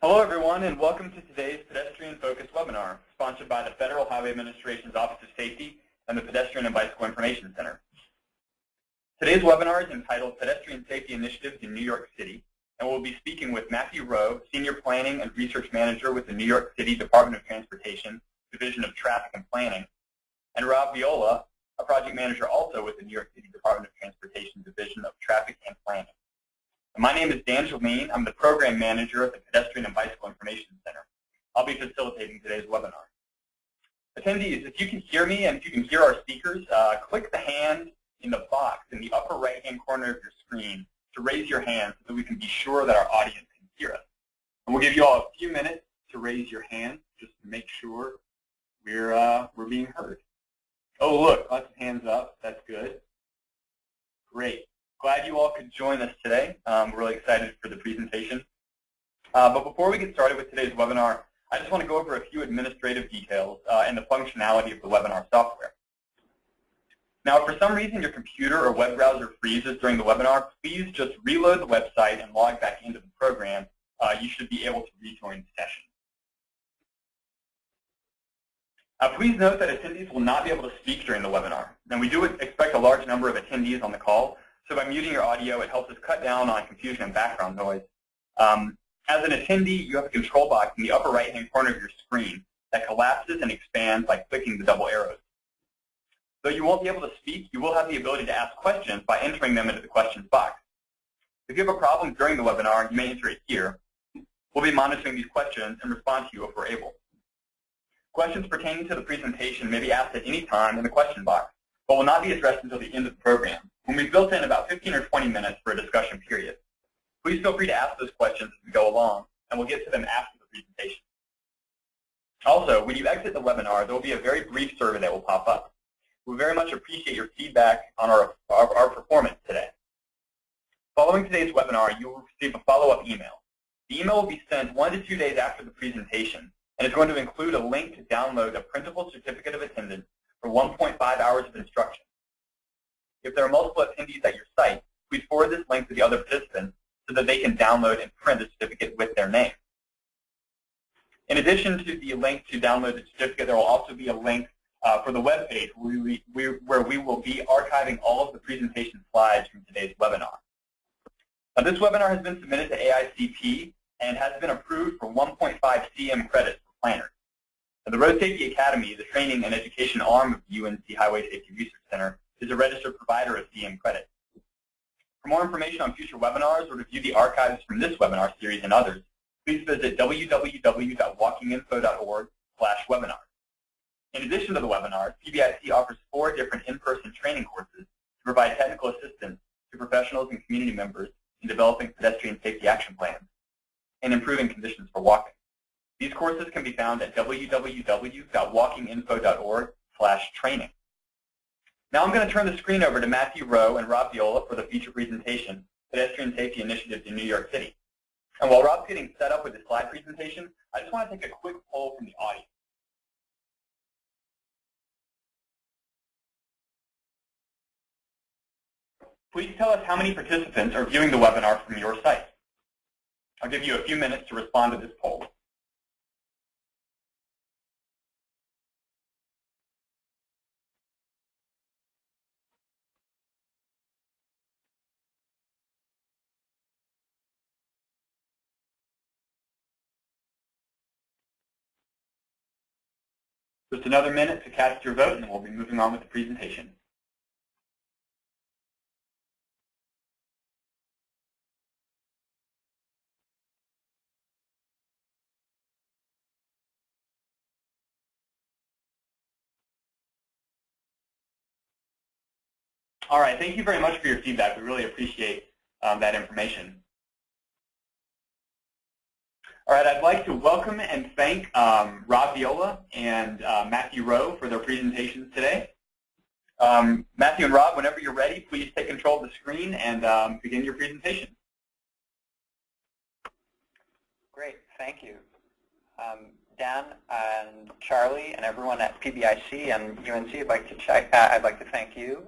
Hello, everyone, and welcome to today's Pedestrian Focused webinar, sponsored by the Federal Highway Administration's Office of Safety and the Pedestrian and Bicycle Information Center. Today's webinar is entitled Pedestrian Safety Initiatives in New York City, and we'll be speaking with Matthew Rowe, Senior Planning and Research Manager with the New York City Department of Transportation, Division of Traffic and Planning, and Rob Viola, a Project Manager also with the New York City Department of Transportation, Division of Traffic and Planning. My name is Dan Jolene. I'm the Program Manager at the Pedestrian and Bicycle Information Center. I'll be facilitating today's webinar. Attendees, if you can hear me and if you can hear our speakers, click the hand in the box in the upper right-hand corner of your screen to raise your hand so that we can be sure that our audience can hear us. And we'll give you all a few minutes to raise your hand just to make sure we're being heard. Oh, look, lots of hands up. That's good. Great. Glad you all could join us today. We're really excited for the presentation. But before we get started with today's webinar, I just want to go over a few administrative details and the functionality of the webinar software. Now, if for some reason your computer or web browser freezes during the webinar, please just reload the website and log back into the program. You should be able to rejoin the session. Please note that attendees will not be able to speak during the webinar. And we do expect a large number of attendees on the call. So by muting your audio, it helps us cut down on confusion and background noise. As an attendee, you have a control box in the upper right-hand corner of your screen that collapses and expands by clicking the double arrows. Though you won't be able to speak, you will have the ability to ask questions by entering them into the questions box. If you have a problem during the webinar, you may enter it here. We'll be monitoring these questions and respond to you if we're able. Questions pertaining to the presentation may be asked at any time in the question box, but will not be addressed until the end of the program, when we've built in about 15 or 20 minutes for a discussion period. Please feel free to ask those questions as we go along, and we'll get to them after the presentation. Also, when you exit the webinar, there will be a very brief survey that will pop up. We very much appreciate your feedback on our performance today. Following today's webinar, you will receive a follow-up email. The email will be sent 1 to 2 days after the presentation, and it's going to include a link to download a printable certificate of attendance for 1.5 hours of instruction. If there are multiple attendees at your site, please forward this link to the other participants so that they can download and print the certificate with their name. In addition to the link to download the certificate, there will also be a link for the web page where we will be archiving all of the presentation slides from today's webinar. Now, this webinar has been submitted to AICP and has been approved for 1.5 CM credits for planners. Now, the Road Safety Academy, the training and education arm of the UNC Highway Safety Research Center, is a registered provider of CM credits. For more information on future webinars or to view the archives from this webinar series and others, please visit www.walkinginfo.org/webinar. In addition to the webinars, PBIC offers 4 different in-person training courses to provide technical assistance to professionals and community members in developing pedestrian safety action plans and improving conditions for walking. These courses can be found at www.walkinginfo.org/training. Now I'm going to turn the screen over to Matthew Rowe and Rob Viola for the feature presentation, Pedestrian Safety Initiatives in New York City. And while Rob's getting set up with the slide presentation, I just want to take a quick poll from the audience. Please tell us how many participants are viewing the webinar from your site. I'll give you a few minutes to respond to this poll. Just another minute to cast your vote, and then we'll be moving on with the presentation. All right, thank you very much for your feedback. We really appreciate that information. All right, I'd like to welcome and thank Rob Viola and Matthew Rowe for their presentations today. Matthew and Rob, whenever you're ready, please take control of the screen and begin your presentation. Great, thank you. Dan and Charlie and everyone at PBIC and UNC, I'd like to thank you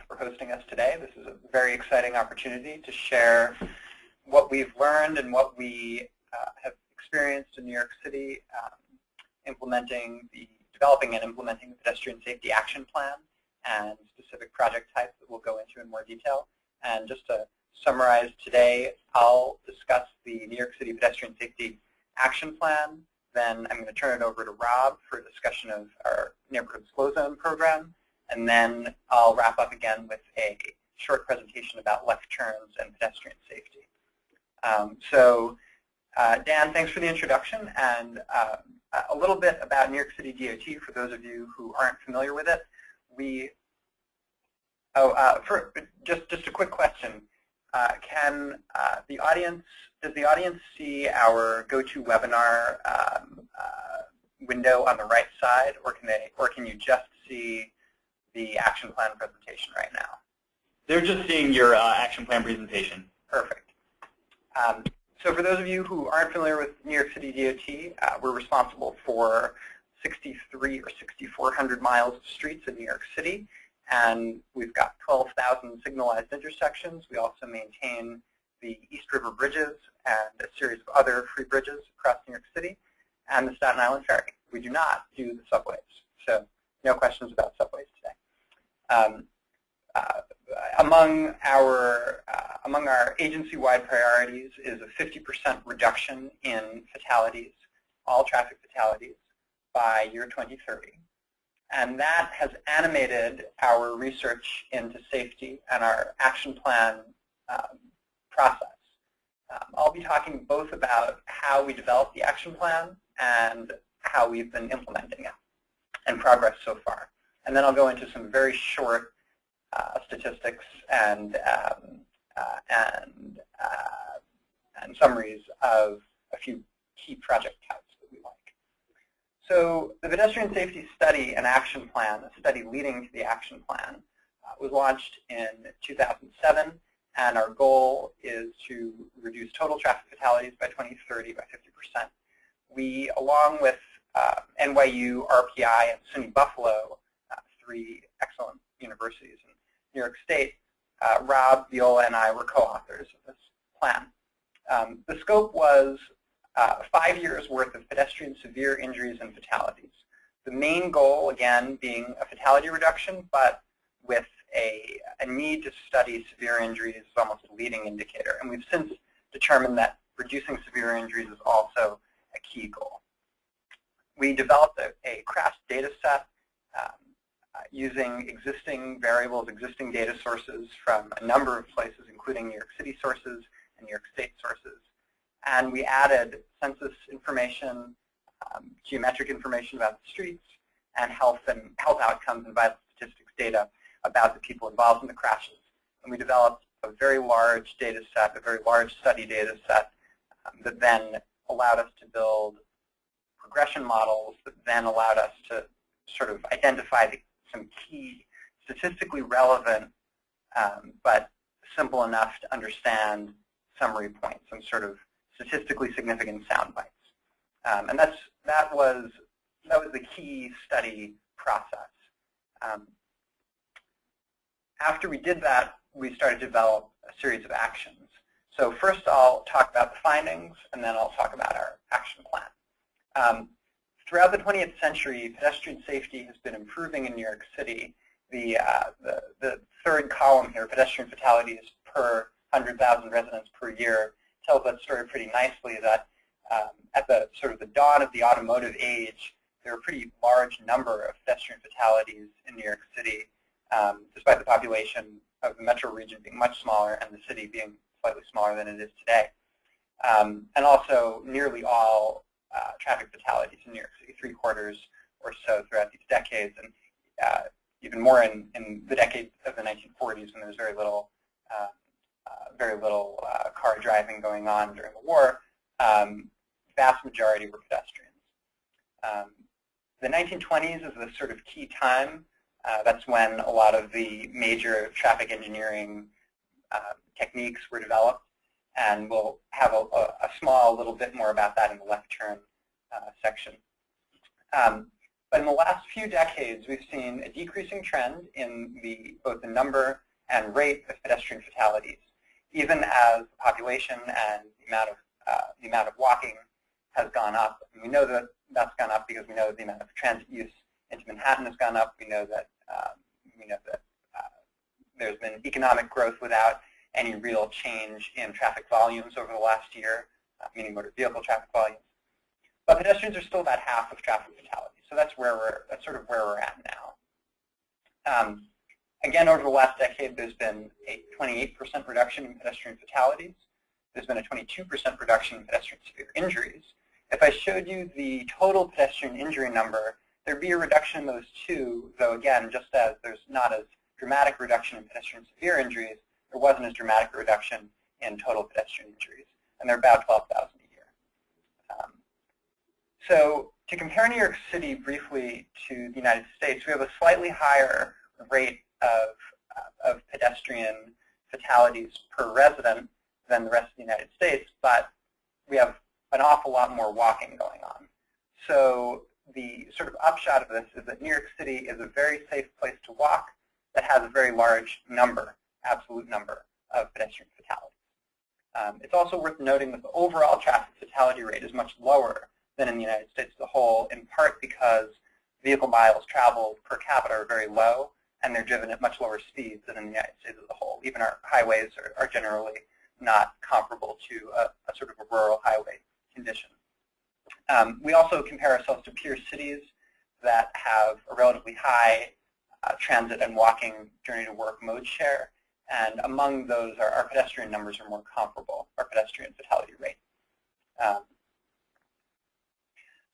for hosting us today. This is a very exciting opportunity to share what we've learned and what we have experienced in New York City developing and implementing the Pedestrian Safety Action Plan and specific project types that we'll go into in more detail. And just to summarize today, I'll discuss the New York City Pedestrian Safety Action Plan. Then I'm going to turn it over to Rob for a discussion of our Neighborhood Slow Zone program. And then I'll wrap up again with a short presentation about left turns and pedestrian safety. Dan, thanks for the introduction, and a little bit about New York City DOT for those of you who aren't familiar with it. Just a quick question. Does the audience see our GoToWebinar window on the right side, or can you just see the action plan presentation right now? They're just seeing your action plan presentation. Perfect. So for those of you who aren't familiar with New York City DOT, we're responsible for 63 or 6,400 miles of streets in New York City, and we've got 12,000 signalized intersections. We also maintain the East River bridges and a series of other free bridges across New York City, and the Staten Island Ferry. We do not do the subways, so no questions about subways today. Among our agency-wide priorities is a 50% reduction in fatalities, all traffic fatalities, by year 2030. And that has animated our research into safety and our action plan process. I'll be talking both about how we developed the action plan and how we've been implementing it and progress so far. And then I'll go into some very short statistics and summaries of a few key project types that we like. So the Pedestrian Safety Study and Action Plan, a study leading to the action plan, was launched in 2007, and our goal is to reduce total traffic fatalities by 2030 by 50%. We, along with NYU, RPI, and SUNY Buffalo, three excellent universities in New York State, Rob, Viola, and I were co-authors of this plan. The scope was 5 years worth of pedestrian severe injuries and fatalities. The main goal, again, being a fatality reduction, but with a need to study severe injuries as almost a leading indicator. And we've since determined that reducing severe injuries is also a key goal. We developed a crash data set using existing variables, existing data sources from a number of places, including New York City sources and New York State sources. And we added census information, geometric information about the streets, and health outcomes and vital statistics data about the people involved in the crashes. And we developed a very large data set, a very large study data set that then allowed us to build progression models that then allowed us to sort of identify some key statistically relevant but simple enough to understand summary points, some sort of statistically significant sound bites. And that was the key study process. After we did that, we started to develop a series of actions. So first I'll talk about the findings, and then I'll talk about our action plan. Throughout the 20th century, pedestrian safety has been improving in New York City. The third column here, pedestrian fatalities per 100,000 residents per year, tells that story pretty nicely, that at the sort of the dawn of the automotive age, there were a pretty large number of pedestrian fatalities in New York City, despite the population of the metro region being much smaller and the city being slightly smaller than it is today. And also nearly all traffic fatalities in New York City, 3/4 or so throughout these decades, and even more in the decade of the 1940s when there was very little car driving going on during the war. Vast majority were pedestrians. The 1920s is the sort of key time. That's when a lot of the major traffic engineering techniques were developed, and we'll have a small little bit more about that in the left turn section. But in the last few decades, we've seen a decreasing trend in both the number and rate of pedestrian fatalities, even as the population and the amount of walking has gone up. And we know that that's gone up because we know that the amount of transit use into Manhattan has gone up. We know that there's been economic growth without any real change in traffic volumes over the last year, meaning motor vehicle traffic volumes. But pedestrians are still about half of traffic fatalities, so that's sort of where we're at now. Again, over the last decade, there's been a 28% reduction in pedestrian fatalities. There's been a 22% reduction in pedestrian severe injuries. If I showed you the total pedestrian injury number, there'd be a reduction in those two, though again, just as there's not as dramatic reduction in pedestrian severe injuries, there wasn't as dramatic a reduction in total pedestrian injuries, and they're about 12,000 a year. So to compare New York City briefly to the United States, we have a slightly higher rate of pedestrian fatalities per resident than the rest of the United States, but we have an awful lot more walking going on. So the sort of upshot of this is that New York City is a very safe place to walk that has a very large number, absolute number, of pedestrian fatalities. It's also worth noting that the overall traffic fatality rate is much lower than in the United States as a whole, in part because vehicle miles traveled per capita are very low, and they're driven at much lower speeds than in the United States as a whole. Even our highways are generally not comparable to a sort of a rural highway condition. We also compare ourselves to peer cities that have a relatively high transit and walking journey to work mode share, and among those our pedestrian numbers are more comparable, our pedestrian fatality rate.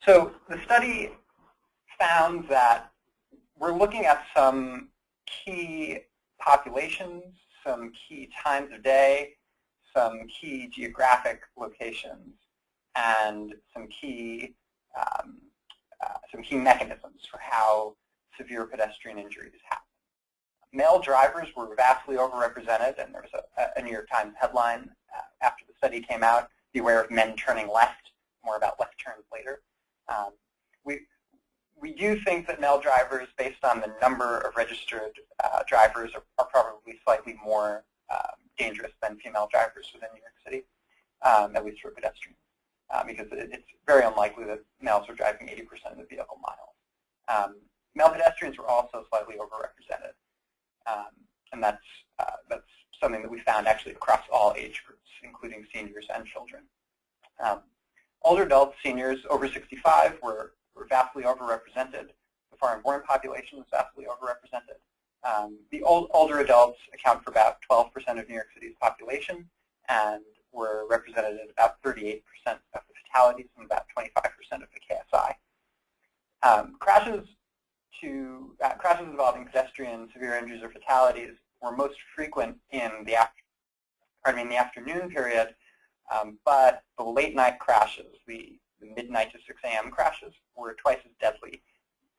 So the study found that we're looking at some key populations, some key times of day, some key geographic locations, and some key mechanisms for how severe pedestrian injuries happen. Male drivers were vastly overrepresented, and there was a New York Times headline after the study came out, "Beware of men turning left," more about left turns later. We do think that male drivers, based on the number of registered drivers, are probably slightly more dangerous than female drivers within New York City, at least for pedestrians, because it's very unlikely that males are driving 80% of the vehicle miles. Male pedestrians were also slightly overrepresented, and that's something that we found actually across all age groups, including seniors and children. Older adults, seniors over 65 were vastly overrepresented. The foreign-born population was vastly overrepresented. The older adults account for about 12% of New York City's population and were represented at about 38% of the fatalities and about 25% of the KSI. Crashes involving pedestrian severe injuries or fatalities were most frequent in the afternoon period, but the late night crashes, the midnight to 6 a.m. crashes, were twice as deadly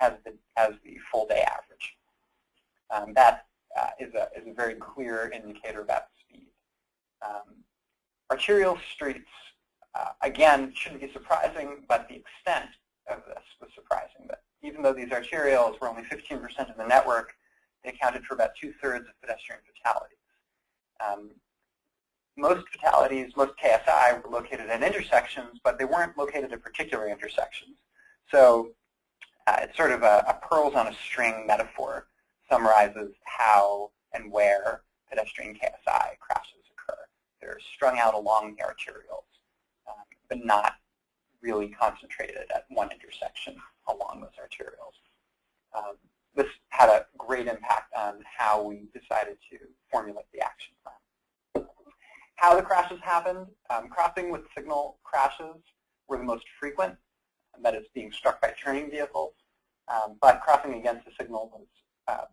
as the full day average. That is a very clear indicator about speed. Arterial streets, again, shouldn't be surprising, but the extent of this was surprising. That even though these arterials were only 15% of the network, they accounted for about 2/3 of pedestrian fatalities. Most fatalities, most KSI, were located at intersections, but they weren't located at particular intersections. So it's sort of a pearls on a string metaphor, summarizes how and where pedestrian KSI crashes occur. They're strung out along the arterials, but not really concentrated at one intersection along those arterials. This had a great impact on how we decided to formulate the action plan. How the crashes happened, crossing with signal crashes were the most frequent, and that is being struck by turning vehicles, but crossing against a signal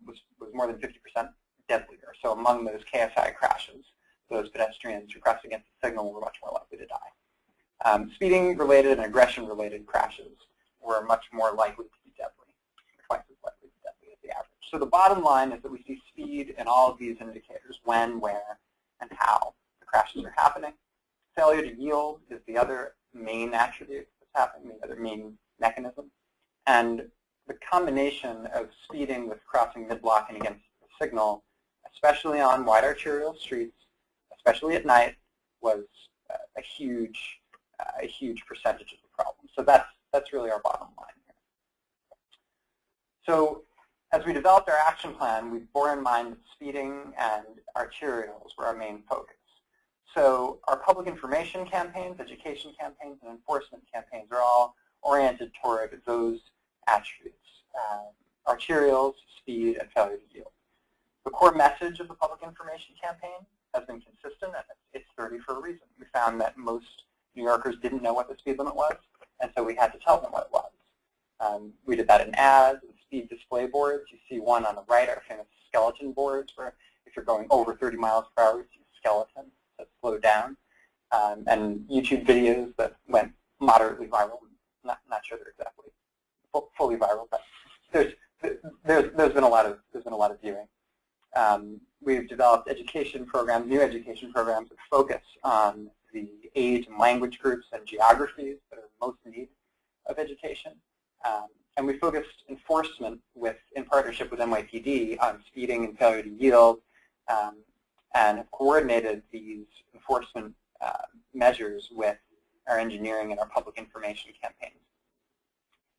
was more than 50% deadlier. So among those KSI crashes, those pedestrians who crossed against the signal were much more likely to die. Speeding-related and aggression-relaed crashes were much more likely to be deadly, twice as likely to be deadly as the average. So the bottom line is that we see speed in all of these indicators, when, where, and how the crashes are happening. Failure to yield is the other main attribute that's happening, the other main mechanism. And the combination of speeding with crossing mid-blocking against the signal, especially on wide arterial streets, especially at night, was a huge percentage of the really our bottom line here. So as we developed our action plan, we bore in mind that speeding and arterials were our main focus. So our public information campaigns, education campaigns, and enforcement campaigns are all oriented toward those attributes, arterials, speed, and failure to yield. The core message of the public information campaign has been consistent, and it's 30 for a reason. We found that most New Yorkers didn't know what the speed limit was, and so we had to tell them what it was. We did that in ads and speed display boards. You see one on the right, our famous skeleton boards, where if you're going over 30 miles per hour, you see a skeleton that slowed down, and YouTube videos that went moderately viral. Not sure they're exactly fully viral, but there's been a lot of viewing. We've developed education programs, new education programs that focus on the age and language groups and geographies that are most in need of education. And we focused enforcement in partnership with NYPD on speeding and failure to yield, and have coordinated these enforcement measures with our engineering and our public information campaigns.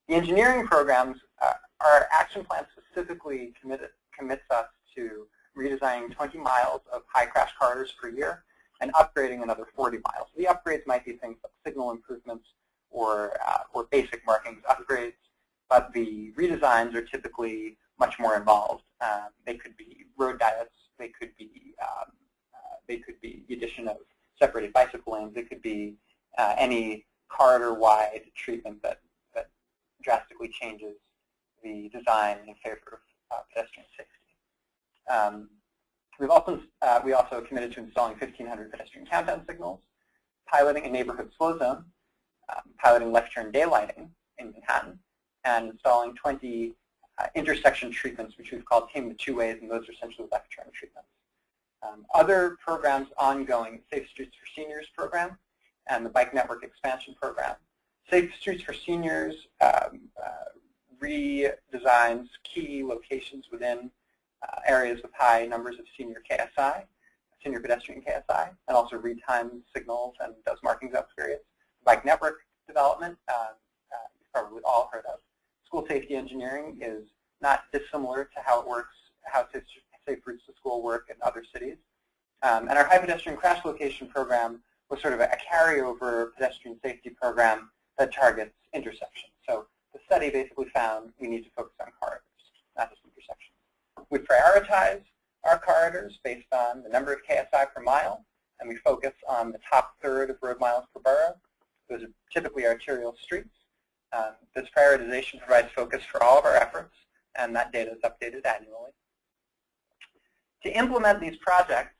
The engineering programs, our action plan specifically commits us to redesigning 20 miles of high crash corridors per year and upgrading another 40 miles. The upgrades might be things like signal improvements or basic markings upgrades, but the redesigns are typically much more involved. They could be road diets, they could be the addition of separated bicycle lanes, they could be any corridor-wide treatment that drastically changes the design in favor of pedestrian safety. We also committed to installing 1,500 pedestrian countdown signals, piloting a neighborhood slow zone, piloting left turn daylighting in Manhattan, and installing 20 intersection treatments, which we've called Tame the Two Ways, and those are essentially left turn treatments. Other programs ongoing, Safe Streets for Seniors program and the Bike Network Expansion program. Safe Streets for Seniors redesigns key locations within areas with high numbers of senior KSI, senior pedestrian KSI, and also retimes signals and does markings out periods. Bike network development, you've probably all heard of. School safety engineering is not dissimilar to how it works, how safe routes to school work in other cities. And our high pedestrian crash location program was sort of a carryover pedestrian safety program that targets intersections. So the study basically found we need to focus on corridors, not just intersections. We prioritize our corridors based on the number of KSI per mile, and we focus on the top third of road miles per borough. Those are typically arterial streets. This prioritization provides focus for all of our efforts, and that data is updated annually. To implement these projects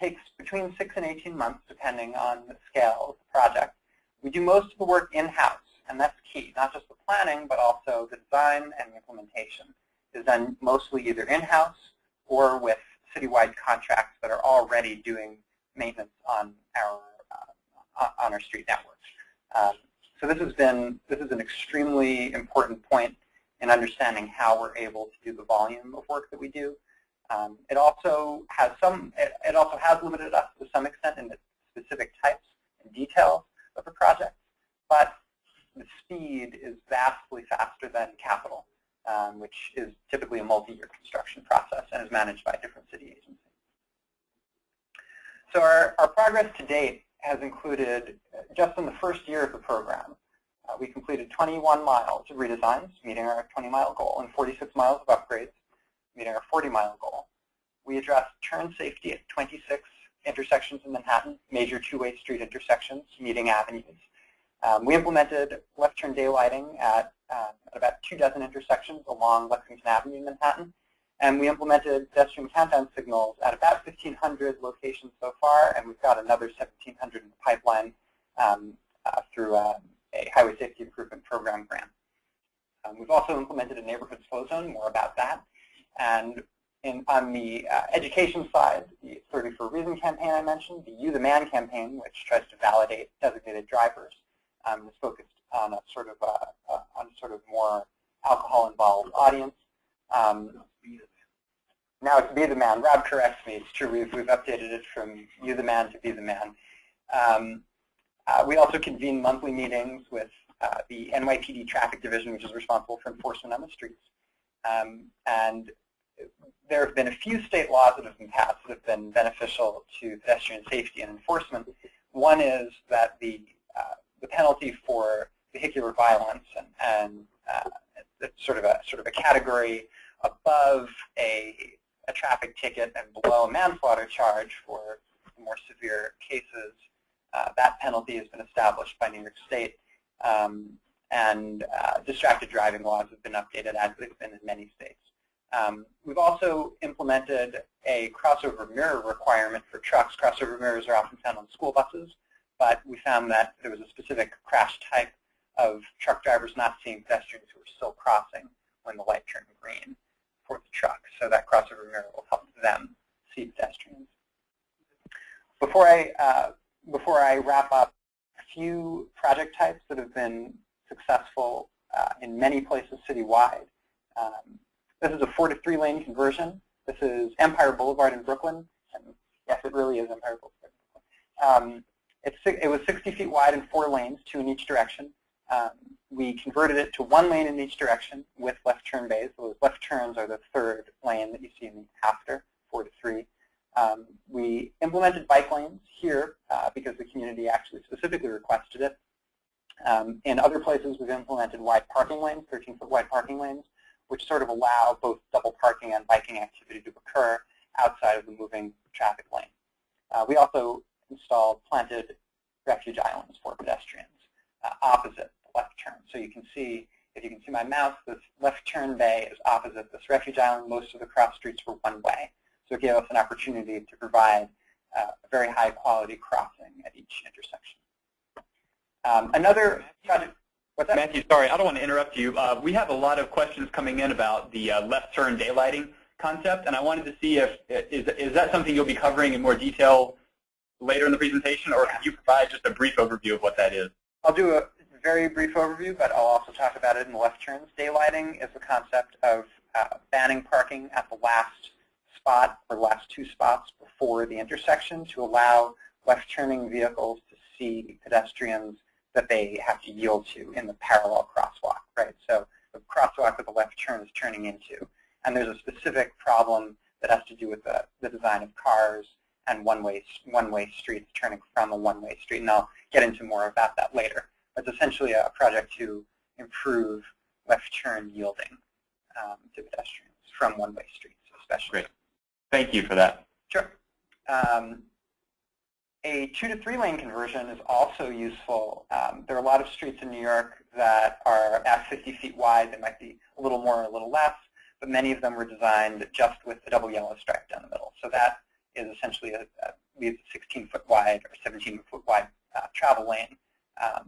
takes between 6 and 18 months, depending on the scale of the project. We do most of the work in-house, and that's key. Not just the planning, but also the design and the implementation is done mostly either in-house or with citywide contracts that are already doing maintenance on our street networks. So this is an extremely important point in understanding how we're able to do the volume of work that we do. It also has limited us to some extent in the specific types and details of the project, but the speed is vastly faster than capital, which is typically a multi-year construction process and is managed by different city agencies. So our progress to date has included, just in the first year of the program, we completed 21 miles of redesigns, meeting our 20-mile goal, and 46 miles of upgrades, meeting our 40-mile goal. We addressed turn safety at 26 intersections in Manhattan, major two-way street intersections, meeting avenues. We implemented left turn daylighting at about 24 intersections along Lexington Avenue in Manhattan. And we implemented pedestrian countdown signals at about 1,500 locations so far, and we've got another 1,700 in the pipeline through a highway safety improvement program grant. We've also implemented a neighborhood slow zone, more about that. And on the education side, the 30 for a Reason campaign I mentioned, the You the Man campaign, which tries to validate designated drivers, is focused on a sort of more alcohol-involved audience. Now it's Be the Man. Rob corrects me. It's true. We've updated it from You the Man to Be the Man. We also convene monthly meetings with the NYPD Traffic Division, which is responsible for enforcement on the streets. And there have been a few state laws that have been passed that have been beneficial to pedestrian safety and enforcement. One is that the penalty for vehicular violence and it's sort of a category above a traffic ticket and below a manslaughter charge for more severe cases. That penalty has been established by New York State, and distracted driving laws have been updated as they've been in many states. We've also implemented a crossover mirror requirement for trucks. Crossover mirrors are often found on school buses, but we found that there was a specific crash type of truck drivers not seeing pedestrians who were still crossing when the light turned green for the truck. So that crossover mirror will help them see pedestrians. Before I wrap up, a few project types that have been successful in many places citywide. This is a 4-to-3 lane conversion. This is Empire Boulevard in Brooklyn. And yes, it really is Empire Boulevard. It was 60 feet wide and 4 lanes, 2 in each direction. We converted it to 1 lane in each direction with left turn bays. Those left turns are the 3rd lane that you see in the after, 4-to-3. We implemented bike lanes here because the community actually specifically requested it. In other places, we've implemented wide parking lanes, 13-foot wide parking lanes, which sort of allow both double parking and biking activity to occur outside of the moving traffic lane. We also installed planted refuge islands for pedestrians opposite the left turn. So you can see, if you can see my mouse, this left turn bay is opposite this refuge island. Most of the cross streets were one way. So it gave us an opportunity to provide a very high quality crossing at each intersection. Another project. What's that? Matthew, sorry, I don't want to interrupt you. We have a lot of questions coming in about the left turn daylighting concept, and I wanted to see if is that something you'll be covering in more detail later in the presentation, or could you provide just a brief overview of what that is? I'll do a very brief overview, but I'll also talk about it in the left turns. Daylighting is the concept of banning parking at the last spot or last 2 spots before the intersection to allow left-turning vehicles to see pedestrians that they have to yield to in the parallel crosswalk, right? So the crosswalk that the left turn is turning into. And there's a specific problem that has to do with the design of cars and one-way streets turning from a one-way street. And I'll get into more about that later. It's essentially a project to improve left turn yielding to pedestrians from one-way streets, especially. Great. Thank you for that. Sure. A 2-to-3 lane conversion is also useful. There are a lot of streets in New York that are at 50 feet wide. They might be a little more or a little less, but many of them were designed just with a double yellow stripe down the middle. So that is essentially a 16-foot wide or 17-foot wide travel lane,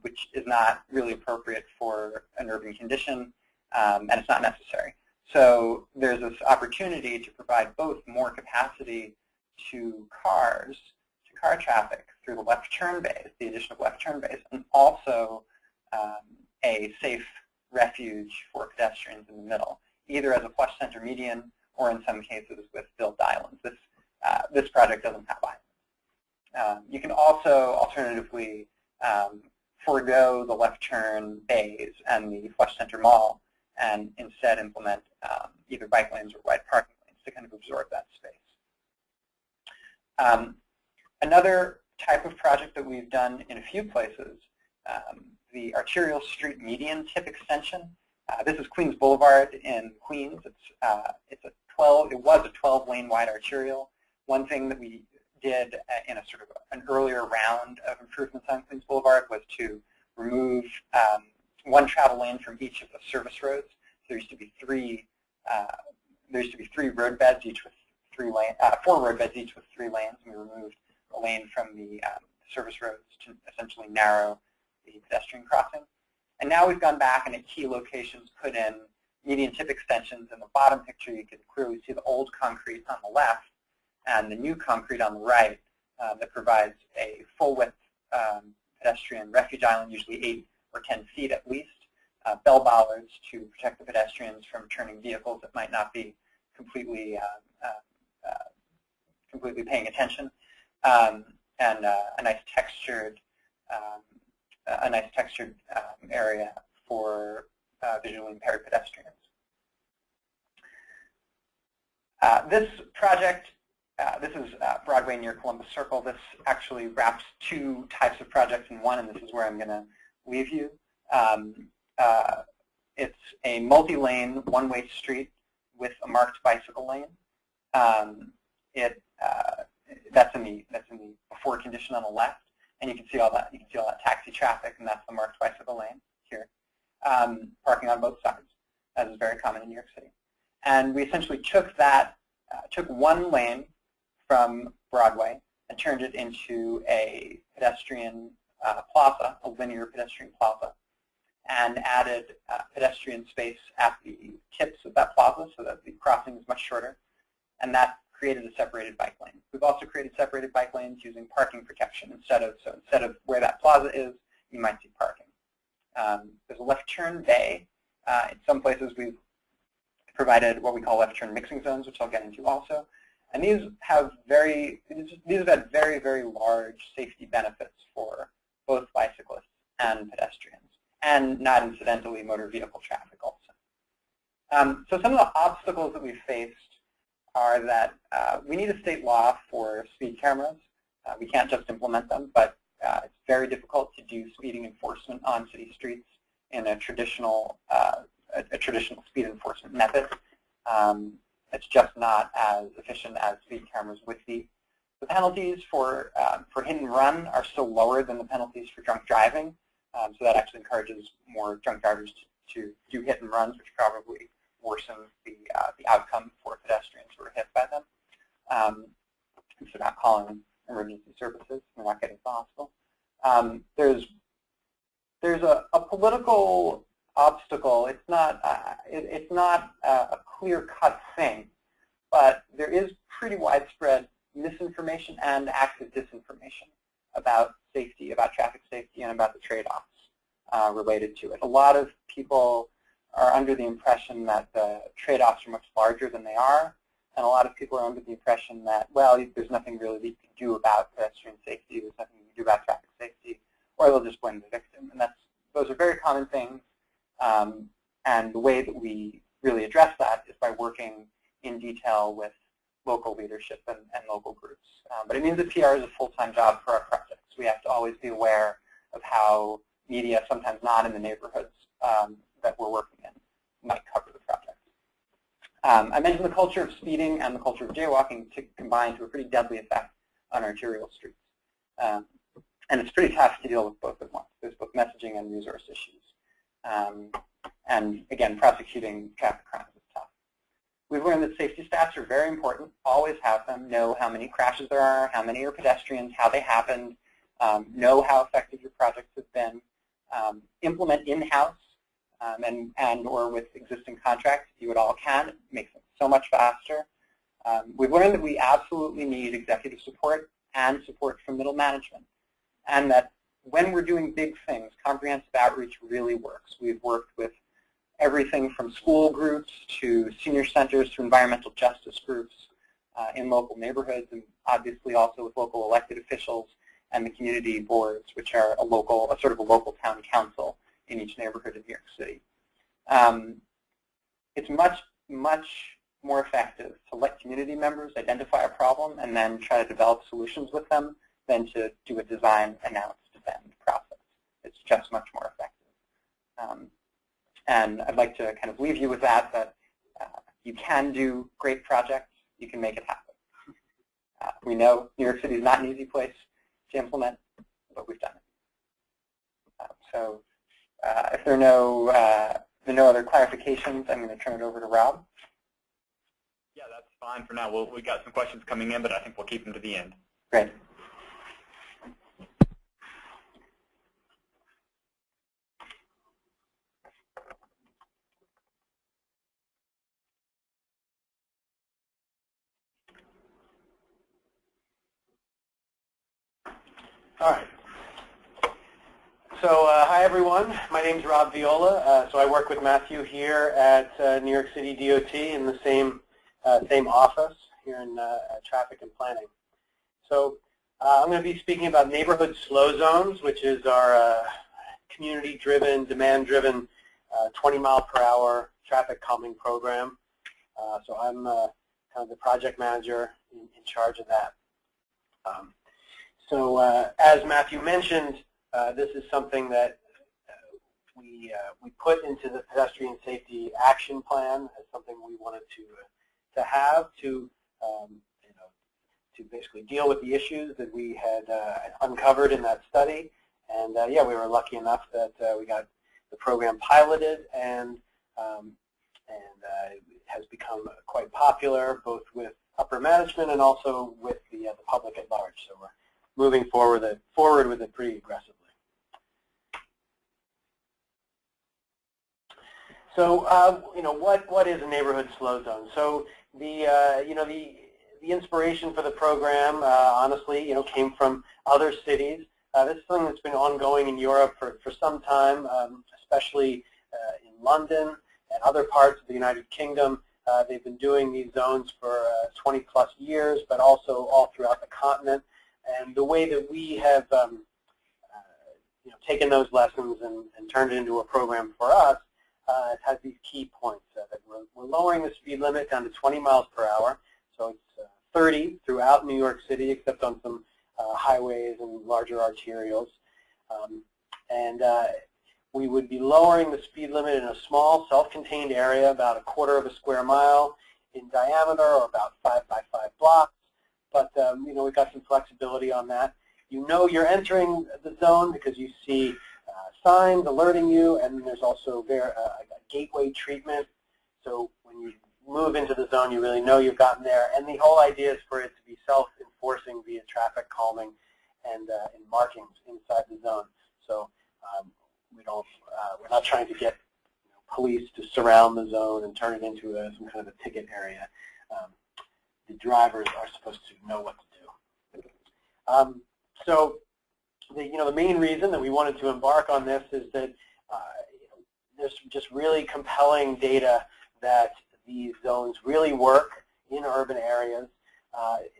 which is not really appropriate for an urban condition, and it's not necessary. So there's this opportunity to provide both more capacity to car traffic through the left turn bays, the addition of left turn bays, and also a safe refuge for pedestrians in the middle, either as a flush center median or in some cases with built islands. This project doesn't have islands. You can also alternatively forego the left turn bays and the flush center mall and instead implement either bike lanes or wide parking lanes to kind of absorb that space. Another type of project that we've done in a few places, the arterial street median tip extension. This is Queens Boulevard in Queens. It was a 12-lane wide arterial. One thing that we did in a sort of an earlier round of improvements on Queens Boulevard was to remove one travel lane from each of the service roads. So there used to be 3 roadbeds, each with 3 lanes, 4 roadbeds each with 3 lanes, and we removed a lane from the service roads to essentially narrow the pedestrian crossing. And now we've gone back and at key locations put in median tip extensions. In the bottom picture, you can clearly see the old concrete on the left and the new concrete on the right that provides a full-width pedestrian refuge island, usually 8 or 10 feet at least, bell bollards to protect the pedestrians from turning vehicles that might not be completely paying attention, and a nice textured a nice textured area for visually impaired pedestrians. This project, this is Broadway near Columbus Circle. This actually wraps two types of projects in one, and this is where I'm going to leave you. It's a multi-lane, one-way street with a marked bicycle lane. That's in the before condition on the left, and you can see all that. You can see all that taxi traffic, and that's the marked bicycle lane here. Parking on both sides, as is very common in New York City. And we essentially took that, took one lane from Broadway and turned it into a pedestrian plaza, a linear pedestrian plaza, and added pedestrian space at the tips of that plaza so that the crossing is much shorter, and that created a separated bike lane. We've also created separated bike lanes using parking protection instead of where that plaza is, you might see parking. There's a left turn bay. In some places we've provided what we call left turn mixing zones, which I'll get into also. And these have had very, very large safety benefits for both bicyclists and pedestrians, and not incidentally motor vehicle traffic also. So some of the obstacles that we've faced are that we need a state law for speed cameras. We can't just implement them, but it's very difficult to do speeding enforcement on city streets in a traditional speed enforcement method. It's just not as efficient as speed cameras would be. The penalties for hit and run are still lower than the penalties for drunk driving, so that actually encourages more drunk drivers to do hit and runs, which probably worsen the outcome for pedestrians who are hit by them. If they're not calling emergency services, they're not getting to the hospital. There's a political obstacle. It's not a clear-cut thing, but there is pretty widespread misinformation and active disinformation about safety, about traffic safety, and about the trade-offs related to it. A lot of people are under the impression that the trade-offs are much larger than they are, and a lot of people are under the impression that, well, there's nothing really that you can do about pedestrian safety, there's nothing you can do about traffic safety, or they'll just blame the victim. And those are very common things, and the way that we really address that is by working in detail with local leadership and local groups. But it means that PR is a full-time job for our projects. We have to always be aware of how media, sometimes not in the neighborhoods that we're working in, might cover the project. I mentioned the culture of speeding and the culture of jaywalking to combine to a pretty deadly effect on arterial streets. And it's pretty tough to deal with both at once. There's both messaging and resource issues. And again, prosecuting traffic crimes is tough. We've learned that safety stats are very important, always have them, know how many crashes there are, how many are pedestrians, how they happened, know how effective your projects have been, implement in-house and or with existing contracts, do what all can. It makes it so much faster. We've learned that we absolutely need executive support and support from middle management, and that when we're doing big things, comprehensive outreach really works. We've worked with everything from school groups to senior centers to environmental justice groups in local neighborhoods, and obviously also with local elected officials and the community boards, which are a sort of a local town council in each neighborhood in New York City. It's much, much more effective to let community members identify a problem and then try to develop solutions with them than to do a design, announce, defend process. It's just much more effective. And I'd like to kind of leave you with that you can do great projects, you can make it happen. We know New York City is not an easy place to implement, but we've done it. So if there are no other clarifications, I'm going to turn it over to Rob. Yeah, that's fine for now. We've got some questions coming in, but I think we'll keep them to the end. Great. All right. So hi, everyone. My name is Rob Viola. So I work with Matthew here at New York City DOT in the same office here in traffic and planning. So I'm going to be speaking about neighborhood slow zones, which is our community-driven, demand-driven 20-mile-per-hour traffic calming program. So I'm kind of the project manager in charge of that. So as Matthew mentioned, this is something that we put into the pedestrian safety action plan as something we wanted to have to to basically deal with the issues that we had uncovered in that study. And yeah, we were lucky enough that we got the program piloted, and it has become quite popular both with upper management and also with the public at large. So we're moving forward with it pretty aggressively. So what is a neighborhood slow zone? So the inspiration for the program, honestly, came from other cities. This is something that's been ongoing in Europe for some time, especially in London and other parts of the United Kingdom. They've been doing these zones for 20-plus years, but also all throughout the continent. And the way that we have taken those lessons and turned it into a program for us, it has these key points. That we're lowering the speed limit down to 20 miles per hour. So it's 30 throughout New York City, except on some highways and larger arterials. We would be lowering the speed limit in a small, self-contained area, about 1/4 of a square mile in diameter, or about 5 by 5 blocks. But we've got some flexibility on that. You're entering the zone because you see signs alerting you, and there's also a gateway treatment. So when you move into the zone, you really know you've gotten there. And the whole idea is for it to be self-enforcing via traffic calming and markings inside the zone. So we're not trying to get police to surround the zone and turn it into some kind of a ticket area. The drivers are supposed to know what to do. So the main reason that we wanted to embark on this is that there's just really compelling data that these zones really work in urban areas.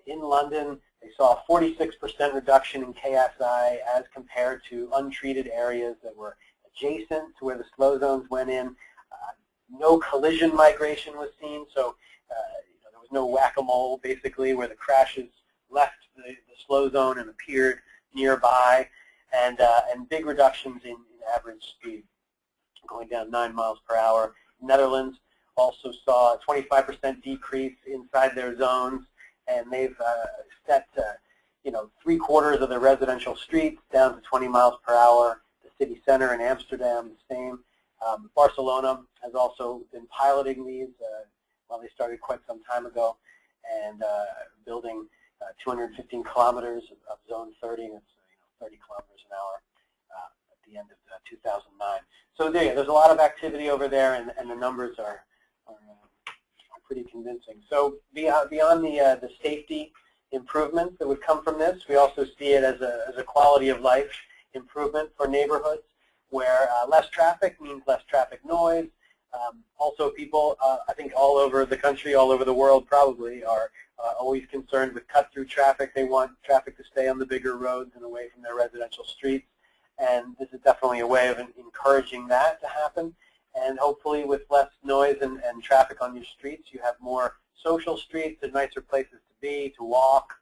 In London, they saw a 46% reduction in KSI as compared to untreated areas that were adjacent to where the slow zones went in. No collision migration was seen, so there was no whack-a-mole, basically, where the crashes left the slow zone and appeared nearby, and big reductions in average speed, going down 9 miles per hour. Netherlands also saw a 25% decrease inside their zones, and they've set 3/4 of their residential streets down to 20 miles per hour. The city center in Amsterdam, the same. Barcelona has also been piloting these. They started quite some time ago, and building 215 kilometers of zone 30. That's 30 kilometers an hour at the end of 2009. So there's a lot of activity over there, and the numbers are pretty convincing. So beyond the safety improvements that would come from this, we also see it as a quality of life improvement for neighborhoods, where less traffic means less traffic noise. Also, people, I think all over the country, all over the world probably, are always concerned with cut-through traffic. They want traffic to stay on the bigger roads and away from their residential streets. And this is definitely a way of encouraging that to happen. And hopefully with less noise and traffic on your streets, you have more social streets and nicer places to be, to walk,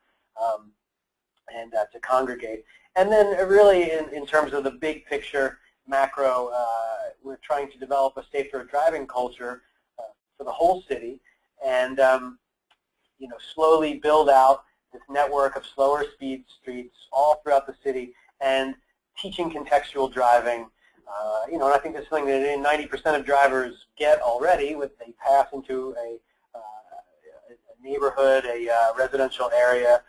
and to congregate. And then really in terms of the big picture, macro, we're trying to develop a safer driving culture for the whole city, and slowly build out this network of slower speed streets all throughout the city, and teaching contextual driving. And I think this is something that 90% of drivers get already. They pass into a neighborhood, a residential area,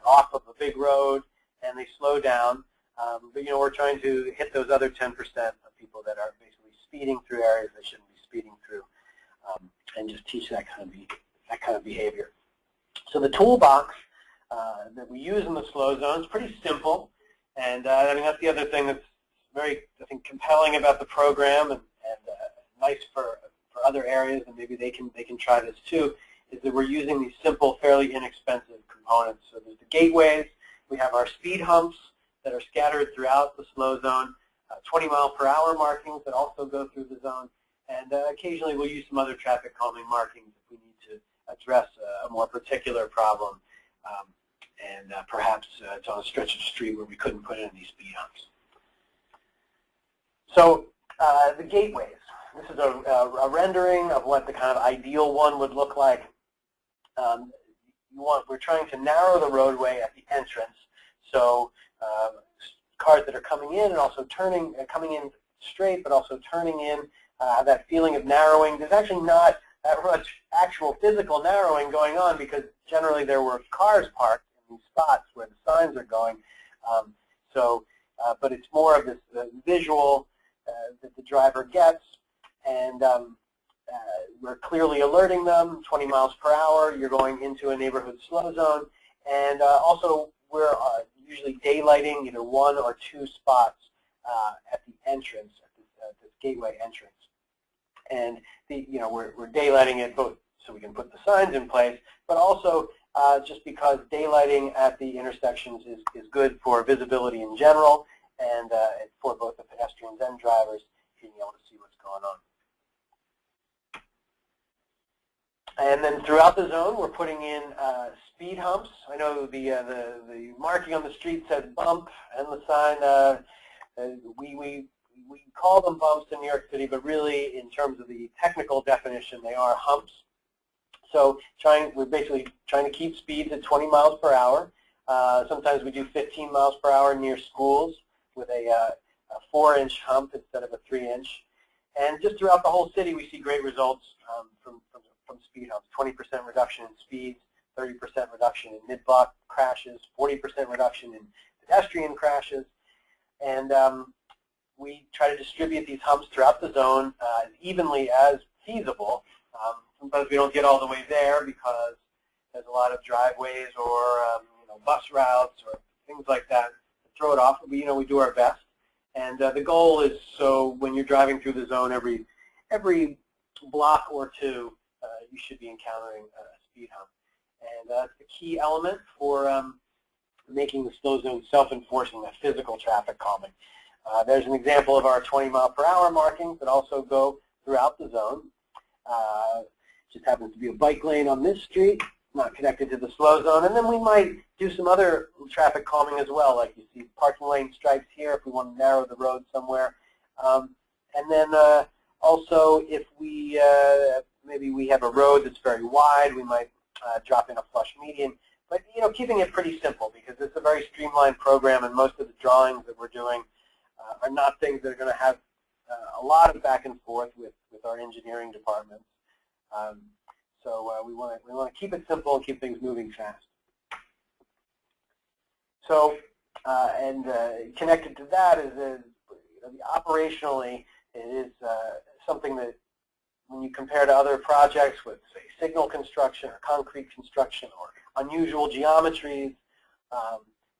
off of a big road, and they slow down. But we're trying to hit those other 10% of people that are basically speeding through areas they shouldn't be speeding through, and just teach that kind of behavior. So the toolbox that we use in the slow zone is pretty simple, and I mean that's the other thing that's very, I think, compelling about the program, and nice for other areas, and maybe they can try this too, is that we're using these simple, fairly inexpensive components. So there's the gateways. We have our speed humps that are scattered throughout the slow zone. 20-mile-per-hour markings that also go through the zone. And occasionally we'll use some other traffic calming markings if we need to address a more particular problem. And perhaps it's on a stretch of street where we couldn't put in these speed humps. So the gateways. This is a rendering of what the kind of ideal one would look like. We're trying to narrow the roadway at the entrance, so cars that are coming in and also coming in straight, but also turning in, have that feeling of narrowing. There's actually not that much actual physical narrowing going on because generally there were cars parked in these spots where the signs are going. But it's more of this visual that the driver gets, and we're clearly alerting them, 20 miles per hour, you're going into a neighborhood slow zone, and also we're usually daylighting either one or two spots at the entrance, at this gateway entrance. And we're daylighting it both so we can put the signs in place, but also just because daylighting at the intersections is good for visibility in general, and for both the pedestrians and drivers being able to see what's going on. And then throughout the zone, we're putting in speed humps. I know the marking on the street says bump, and the sign, we call them bumps in New York City, but really in terms of the technical definition, they are humps. So we're basically trying to keep speeds at 20 miles per hour. Sometimes we do 15 miles per hour near schools with a 4-inch hump instead of a 3-inch. And just throughout the whole city, we see great results from speed humps. 20% reduction in speeds, 30% reduction in mid-block crashes, 40% reduction in pedestrian crashes. And we try to distribute these humps throughout the zone as evenly as feasible. Sometimes we don't get all the way there because there's a lot of driveways or bus routes or things like that to throw it off. We do our best. And the goal is so when you're driving through the zone every block or two, you should be encountering a speed hump. And that's the key element for making the slow zone self-enforcing, that physical traffic calming. There's an example of our 20-mile-per-hour markings that also go throughout the zone. Just happens to be a bike lane on this street, not connected to the slow zone. And then we might do some other traffic calming as well, like you see parking lane stripes here if we want to narrow the road somewhere. And then also if we maybe we have a road that's very wide, we might drop in a flush median. But keeping it pretty simple because it's a very streamlined program, and most of the drawings that we're doing are not things that are going to have a lot of back and forth with our engineering departments. So we want to keep it simple and keep things moving fast. So connected to that is operationally it is something that when you compare to other projects with say signal construction or concrete construction or unusual geometries,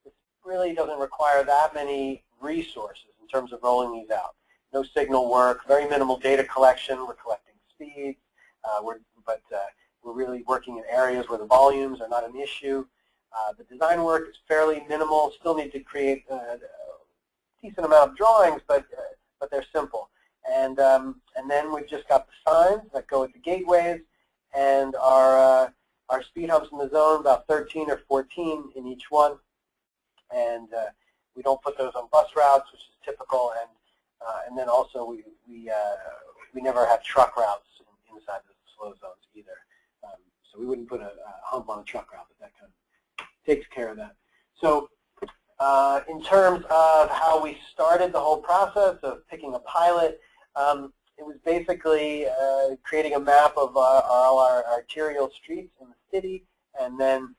it really doesn't require that many resources in terms of rolling these out. No signal work, very minimal data collection. We're collecting speeds, but we're really working in areas where the volumes are not an issue. The design work is fairly minimal. Still need to create a decent amount of drawings, but they're simple. And then we've just got the signs that go at the gateways, and our speed humps in the zone, about 13 or 14 in each one. And we don't put those on bus routes, which is typical. And then also we never have truck routes inside the slow zones either. So we wouldn't put a hump on a truck route, but that kind of takes care of that. So in terms of how we started the whole process of picking a pilot, it was basically creating a map of all our arterial streets in the city, and then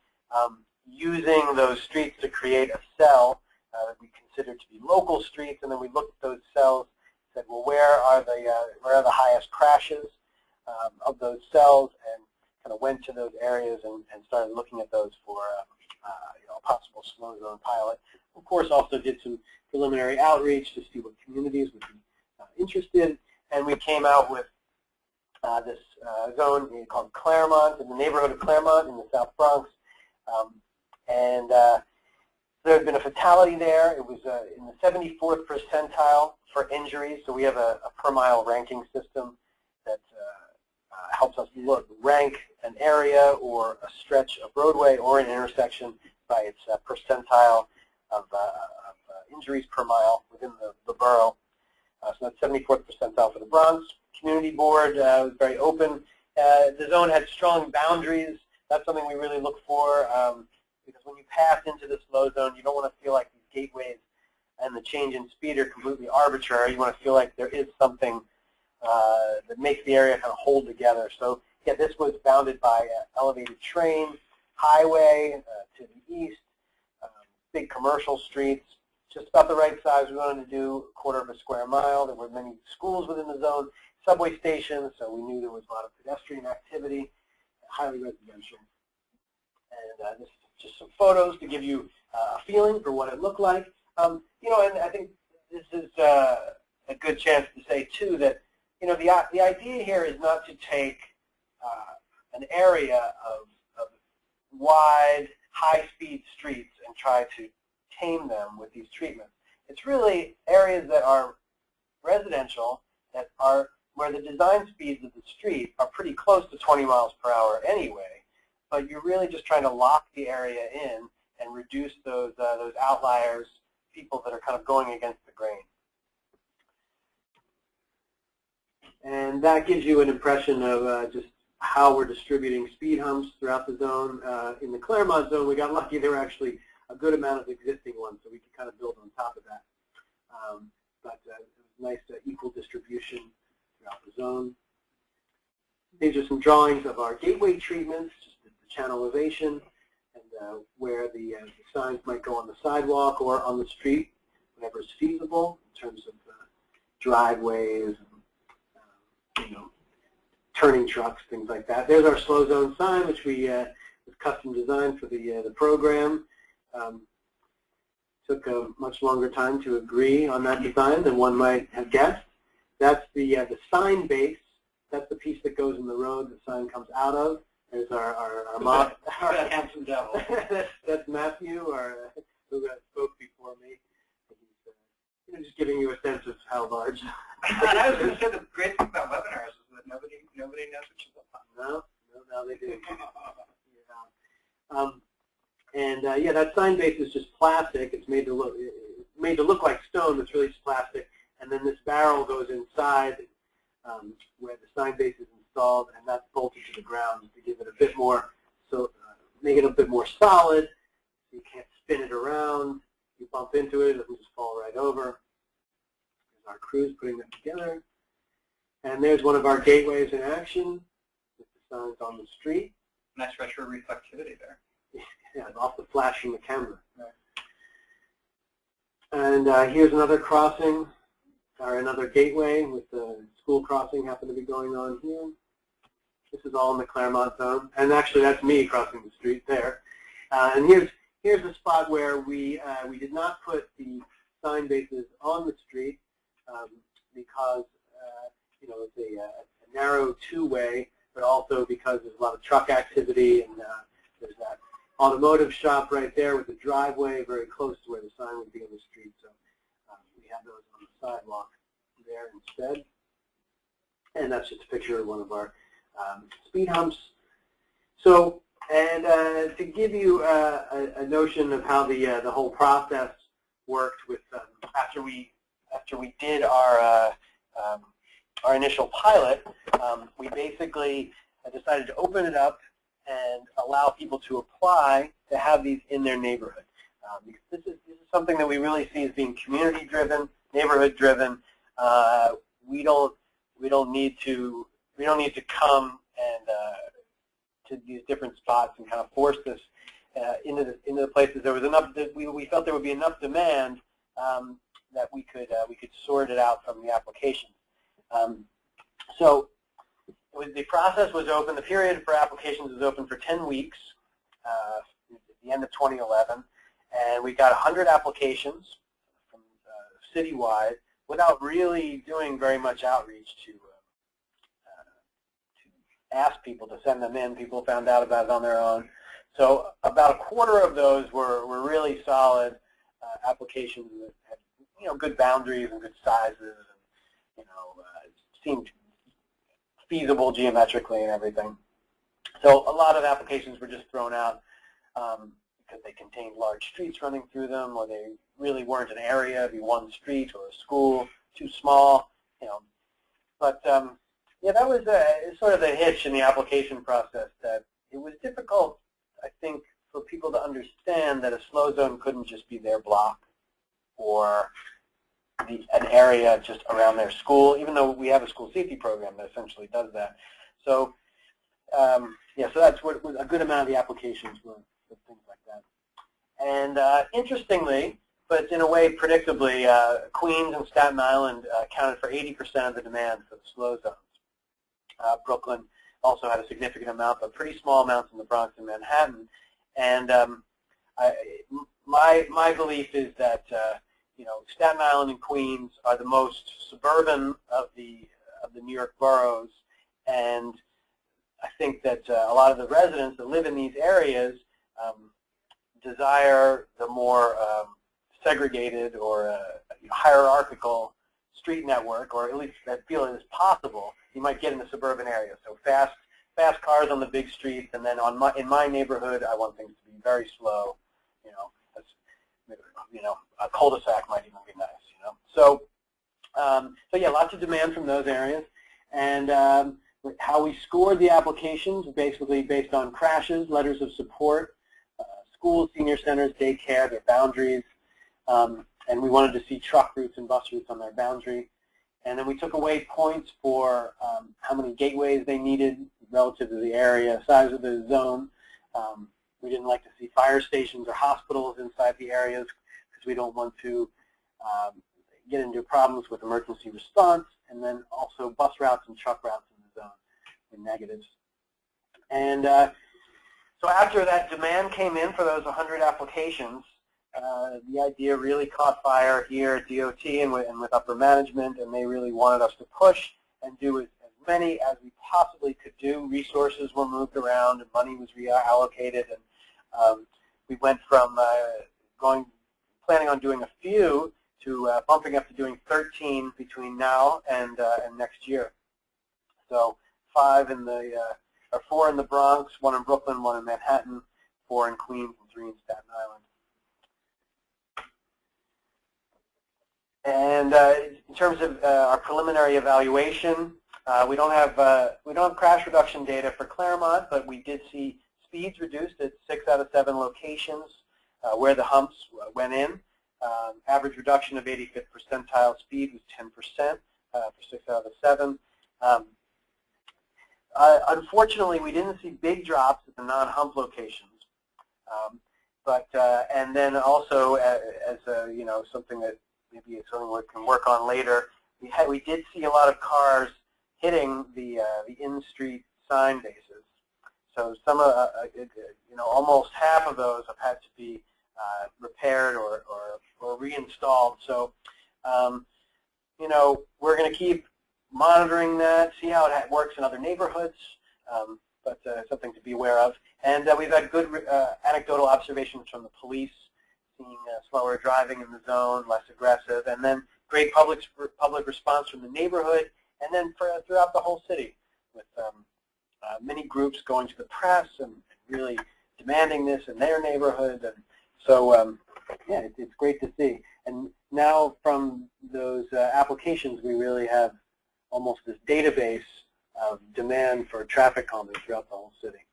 using those streets to create a cell that we considered to be local streets, and then we looked at those cells, said, well, where are the highest crashes of those cells, and kind of went to those areas and started looking at those for a possible slow zone pilot. Of course, also did some preliminary outreach to see what communities would be interested, and we came out with this zone called Claremont, in the neighborhood of Claremont in the South Bronx. And There had been a fatality there. It was in the 74th percentile for injuries. So we have a per mile ranking system that helps us rank an area or a stretch of roadway or an intersection by its percentile of injuries per mile within the borough. So that's 74th percentile for the Bronx. Community board was very open. The zone had strong boundaries. That's something we really look for because when you pass into the slow zone, you don't want to feel like these gateways and the change in speed are completely arbitrary. You want to feel like there is something that makes the area kind of hold together. So yeah, this was bounded by elevated train, highway to the east, big commercial streets, just about the right size. We wanted to do a quarter of a square mile. There were many schools within the zone, subway stations, so we knew there was a lot of pedestrian activity, highly residential. And this is just some photos to give you a feeling for what it looked like. You know, and I think this is a good chance to say, too, that, you know, the idea here is not to take an area of wide, high-speed streets and try to tame them with these treatments. It's really areas that are residential, that are where the design speeds of the street are pretty close to 20 miles per hour anyway, but you're really just trying to lock the area in and reduce those outliers, people that are kind of going against the grain. And that gives you an impression of just how we're distributing speed humps throughout the zone. In the Claremont zone, we got lucky. There were actually a good amount of existing ones, so we could kind of build on top of that. But it was nice equal distribution throughout the zone. These are some drawings of our gateway treatments, just the channelization, and where the signs might go on the sidewalk or on the street, whenever is feasible in terms of driveways, and, you know, turning trucks, things like that. There's our slow zone sign, which we was custom designed for the program. Took a much longer time to agree on that design than one might have guessed. That's the sign base. That's the piece that goes in the road the sign comes out of. There's our handsome devil. That's Matthew, who spoke before me. He's just giving you a sense of how large. And I was going to say the great thing about webinars is that nobody knows what you're talking about. No, now they do. Yeah. Yeah, that sign base is just plastic. It's made to look like stone. It's really just plastic. And then this barrel goes inside where the sign base is installed, and that's bolted to the ground to give it a bit more, make it a bit more solid. You can't spin it around. You bump into it, it'll just fall right over. There's our crews putting that together. And there's one of our gateways in action with the signs on the street. Nice retro reflectivity there. Yeah, off the flash from the camera. And here's another crossing, or another gateway with the school crossing happen to be going on here. This is all in the Claremont zone, and actually that's me crossing the street there. And here's a spot where we did not put the sign bases on the street because you know, it's a narrow two-way, but also because there's a lot of truck activity, and there's that automotive shop right there with the driveway very close to where the sign would be on the street. So we have those on the sidewalk there instead. And that's just a picture of one of our speed humps. So, and to give you a notion of how the whole process worked with after we did our initial pilot, we basically decided to open it up and allow people to apply to have these in their neighborhood. Because this is something that we really see as being community-driven, neighborhood-driven. We don't need to come and to these different spots and kind of force this into the places. There was enough. We felt there would be enough demand that we could sort it out from the applications. So the process was open. The period for applications was open for 10 weeks at the end of 2011, and we got 100 applications from citywide without really doing very much outreach to ask people to send them in. People found out about it on their own. So about a quarter of those were really solid applications that had good boundaries and good sizes, and seemed feasible geometrically and everything. So a lot of applications were just thrown out because they contained large streets running through them, or they really weren't an area, it'd be one street or a school, too small, But yeah, that was sort of the hitch in the application process, that it was difficult, I think, for people to understand that a slow zone couldn't just be their block or an area just around their school, even though we have a school safety program that essentially does that. So yeah, so that's what a good amount of the applications were things like that. And interestingly, but in a way predictably, Queens and Staten Island accounted for 80% of the demand for the slow zones. Brooklyn also had a significant amount, but pretty small amounts in the Bronx and Manhattan. And my belief is that Staten Island and Queens are the most suburban of the New York boroughs, and I think that a lot of the residents that live in these areas desire the more segregated or hierarchical street network, or at least that feel it is possible, you might get in the suburban area. So fast cars on the big streets, and then in my neighborhood, I want things to be very slow. A cul-de-sac might even be nice. So yeah, lots of demand from those areas, and how we scored the applications basically based on crashes, letters of support, schools, senior centers, daycare, their boundaries, and we wanted to see truck routes and bus routes on their boundary. And then we took away points for how many gateways they needed relative to the area, size of the zone. We didn't like to see fire stations or hospitals inside the areas because we don't want to get into problems with emergency response. And then also bus routes and truck routes in the zone were negatives. And so after that demand came in for those 100 applications, the idea really caught fire here at DOT and with upper management, and they really wanted us to push and do as many as we possibly could do. Resources were moved around and money was reallocated, and we went from planning on doing a few to bumping up to doing 13 between now and next year. So 4 in the Bronx, 1 in Brooklyn, 1 in Manhattan, 4 in Queens, and 3 in Staten Island. And in terms of our preliminary evaluation, we don't have crash reduction data for Claremont, but we did see speeds reduced at 6 out of 7 locations where the humps went in. Average reduction of 85th percentile speed was 10% for 6 out of 7. Unfortunately, we didn't see big drops at the non-hump locations, and then also as something that maybe it's something we can work on later, we did see a lot of cars hitting the in-street sign bases. So some almost half of those have had to be repaired or reinstalled. So we're going to keep monitoring that, see how it works in other neighborhoods, but something to be aware of. And we've had good anecdotal observations from the police, seeing slower driving in the zone, less aggressive, and then great public response from the neighborhood, and then throughout the whole city, with many groups going to the press and really demanding this in their neighborhood. And so, yeah, it's great to see. And now from those applications, we really have almost this database of demand for traffic calming throughout the whole city.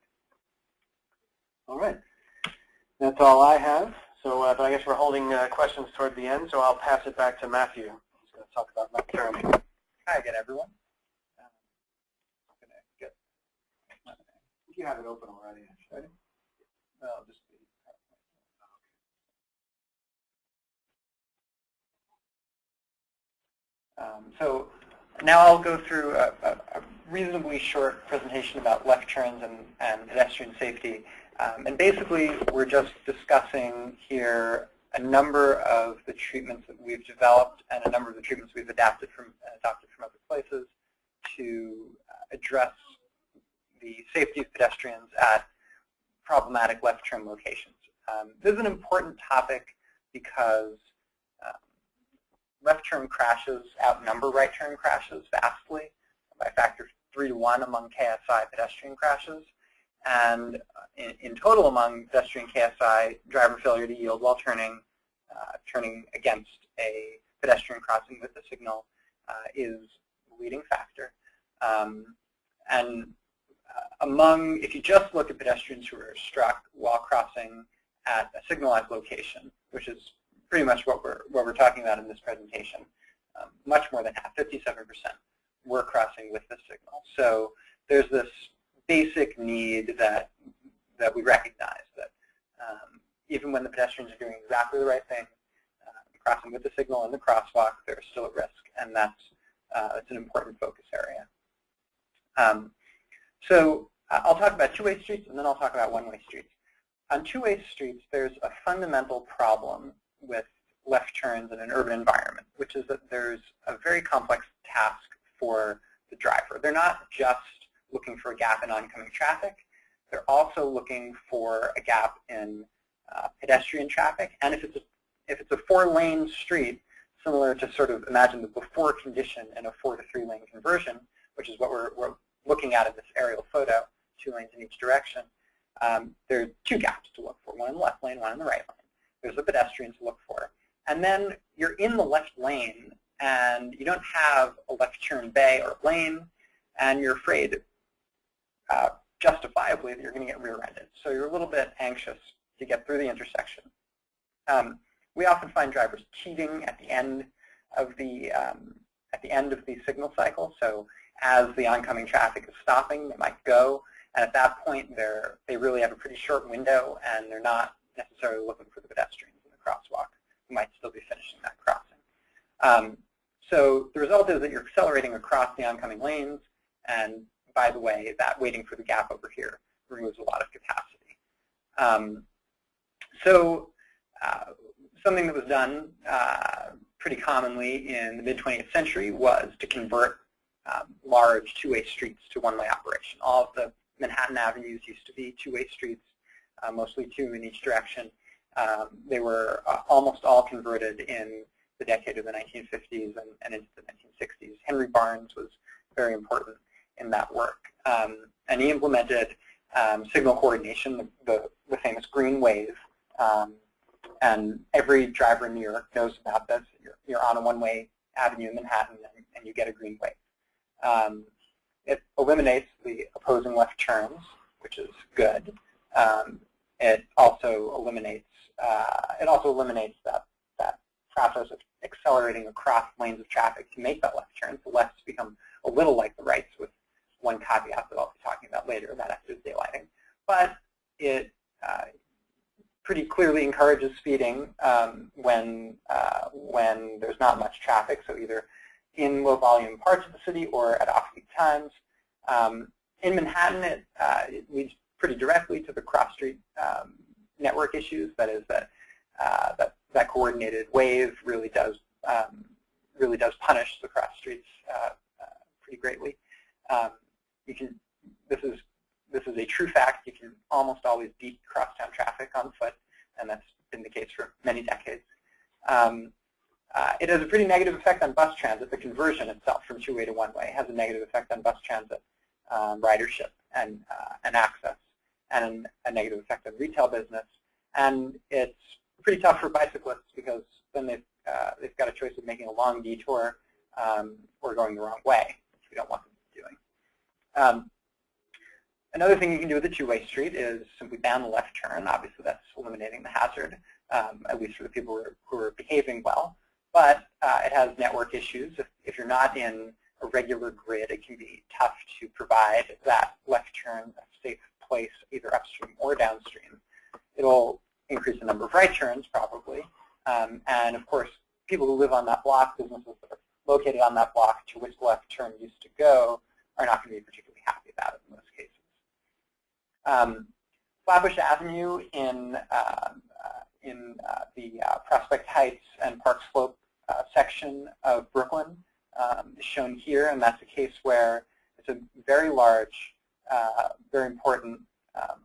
All right, that's all I have. So, but I guess we're holding questions toward the end, so I'll pass it back to Matthew. He's going to talk about nocturnal. Hi again, everyone. You have it open already, actually. Well, just so now I'll go through a reasonably short presentation about left turns and pedestrian safety. And basically, we're just discussing here a number of the treatments that we've developed and a number of the treatments we've adopted from other places to address the safety of pedestrians at problematic left turn locations. This is an important topic because left turn crashes outnumber right turn crashes vastly by a factor of 3 to 1 among KSI pedestrian crashes. And in total among pedestrian KSI, driver failure to yield while turning against a pedestrian crossing with the signal is the leading factor. If you just look at pedestrians who are struck while crossing at a signalized location, which is pretty much what we're talking about in this presentation, much more than half, 57%, were crossing with the signal. So there's this basic need that we recognize that even when the pedestrians are doing exactly the right thing, crossing with the signal in the crosswalk, they're still at risk, and that's an important focus area. So I'll talk about two-way streets, and then I'll talk about one-way streets. On two-way streets, there's a fundamental problem with left turns in an urban environment, which is that there's a very complex task for the driver. They're not just looking for a gap in oncoming traffic. They're also looking for a gap in pedestrian traffic. And if it's a 4-lane street, similar to sort of imagine the before condition in a 4 to 3 lane conversion, which is what we're looking at in this aerial photo, 2 lanes in each direction, there are 2 gaps to look for, one in the left lane, one in the right lane. There's a pedestrian to look for. And then you're in the left lane, and you don't have a left turn bay or lane, and you're afraid, justifiably, that you're going to get rear-ended. So you're a little bit anxious to get through the intersection. We often find drivers cheating at the end of the signal cycle. So as the oncoming traffic is stopping, they might go, and at that point they really have a pretty short window, and they're not necessarily looking for the pedestrians in the crosswalk who might still be finishing that crossing. So the result is that you're accelerating across the oncoming lanes, and by the way, that waiting for the gap over here removes a lot of capacity. Something that was done pretty commonly in the mid-20th century was to convert large two-way streets to one-way operation. All of the Manhattan avenues used to be two-way streets, mostly 2 in each direction. They were almost all converted in the decade of the 1950s and into the 1960s. Henry Barnes was very important in that work. And he implemented signal coordination, the famous green wave. And every driver in New York knows about this. You're on a one-way avenue in Manhattan, and you get a green wave. It eliminates the opposing left turns, which is good. It also eliminates that process of accelerating across lanes of traffic to make that left turn. The lefts become a little like the rights, with one caveat that I'll be talking about later, that after daylighting. But it pretty clearly encourages speeding when there's not much traffic, so either in low-volume parts of the city or at off-peak times. In Manhattan, it leads pretty directly to the cross-street network issues. That is that coordinated wave really does punish the cross streets pretty greatly. This is a true fact. You can almost always beat crosstown traffic on foot, and that's been the case for many decades. It has a pretty negative effect on bus transit. The conversion itself from two-way to one-way has a negative effect on bus transit ridership and access, and a negative effect on retail business. And it's pretty tough for bicyclists, because then they've got a choice of making a long detour or going the wrong way, which we don't want them to be doing. Another thing you can do with a two-way street is simply ban the left turn. Obviously, that's eliminating the hazard, at least for the people who are behaving well. But it has network issues. If you're not in a regular grid, it can be tough to provide that left turn a safe place, either upstream or downstream. It'll increase the number of right turns, probably. And of course, people who live on that block, businesses that are located on that block to which the left turn used to go, are not going to be particularly happy about it in most cases. Flatbush Avenue in the Prospect Heights and Park Slope section of Brooklyn is shown here, and that's a case where it's a very large, very important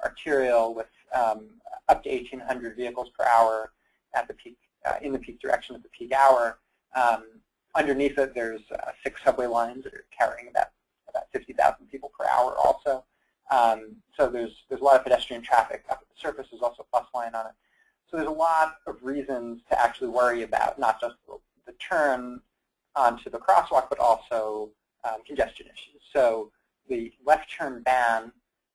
arterial with up to 1,800 vehicles per hour at the peak, in the peak direction at the peak hour. Underneath it, there's 6 subway lines that are carrying about 50,000 people per hour also. So there's a lot of pedestrian traffic up at the surface. There's also a bus line on it. So there's a lot of reasons to actually worry about not just the turn onto the crosswalk, but also congestion issues. So the left turn ban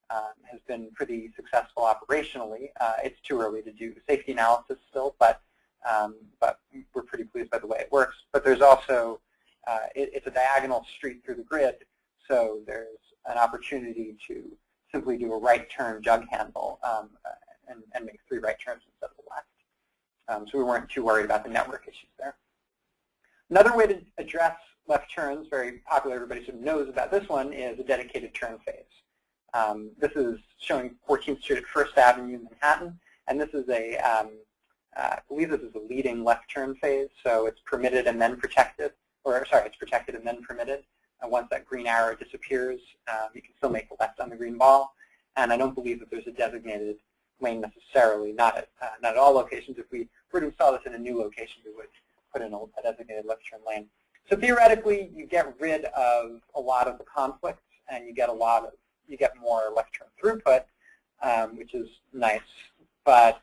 has been pretty successful operationally. It's too early to do safety analysis still, but we're pretty pleased by the way it works. But there's also, it's a diagonal street through the grid, so there's an opportunity to simply do a right turn jug handle and make 3 right turns instead of the left. So we weren't too worried about the network issues there. Another way to address left turns, very popular, everybody sort of knows about this one, is a dedicated turn phase. This is showing 14th Street at 1st Avenue in Manhattan, and this is a, I believe this is a leading left turn phase, so it's permitted and then protected, or sorry, it's protected and then permitted. And once that green arrow disappears, you can still make the left on the green ball. And I don't believe that there's a designated lane necessarily, not at all locations. If we were to install this in a new location, we would put in a designated left turn lane. So theoretically, you get rid of a lot of the conflicts, and you get more left turn throughput, which is nice. But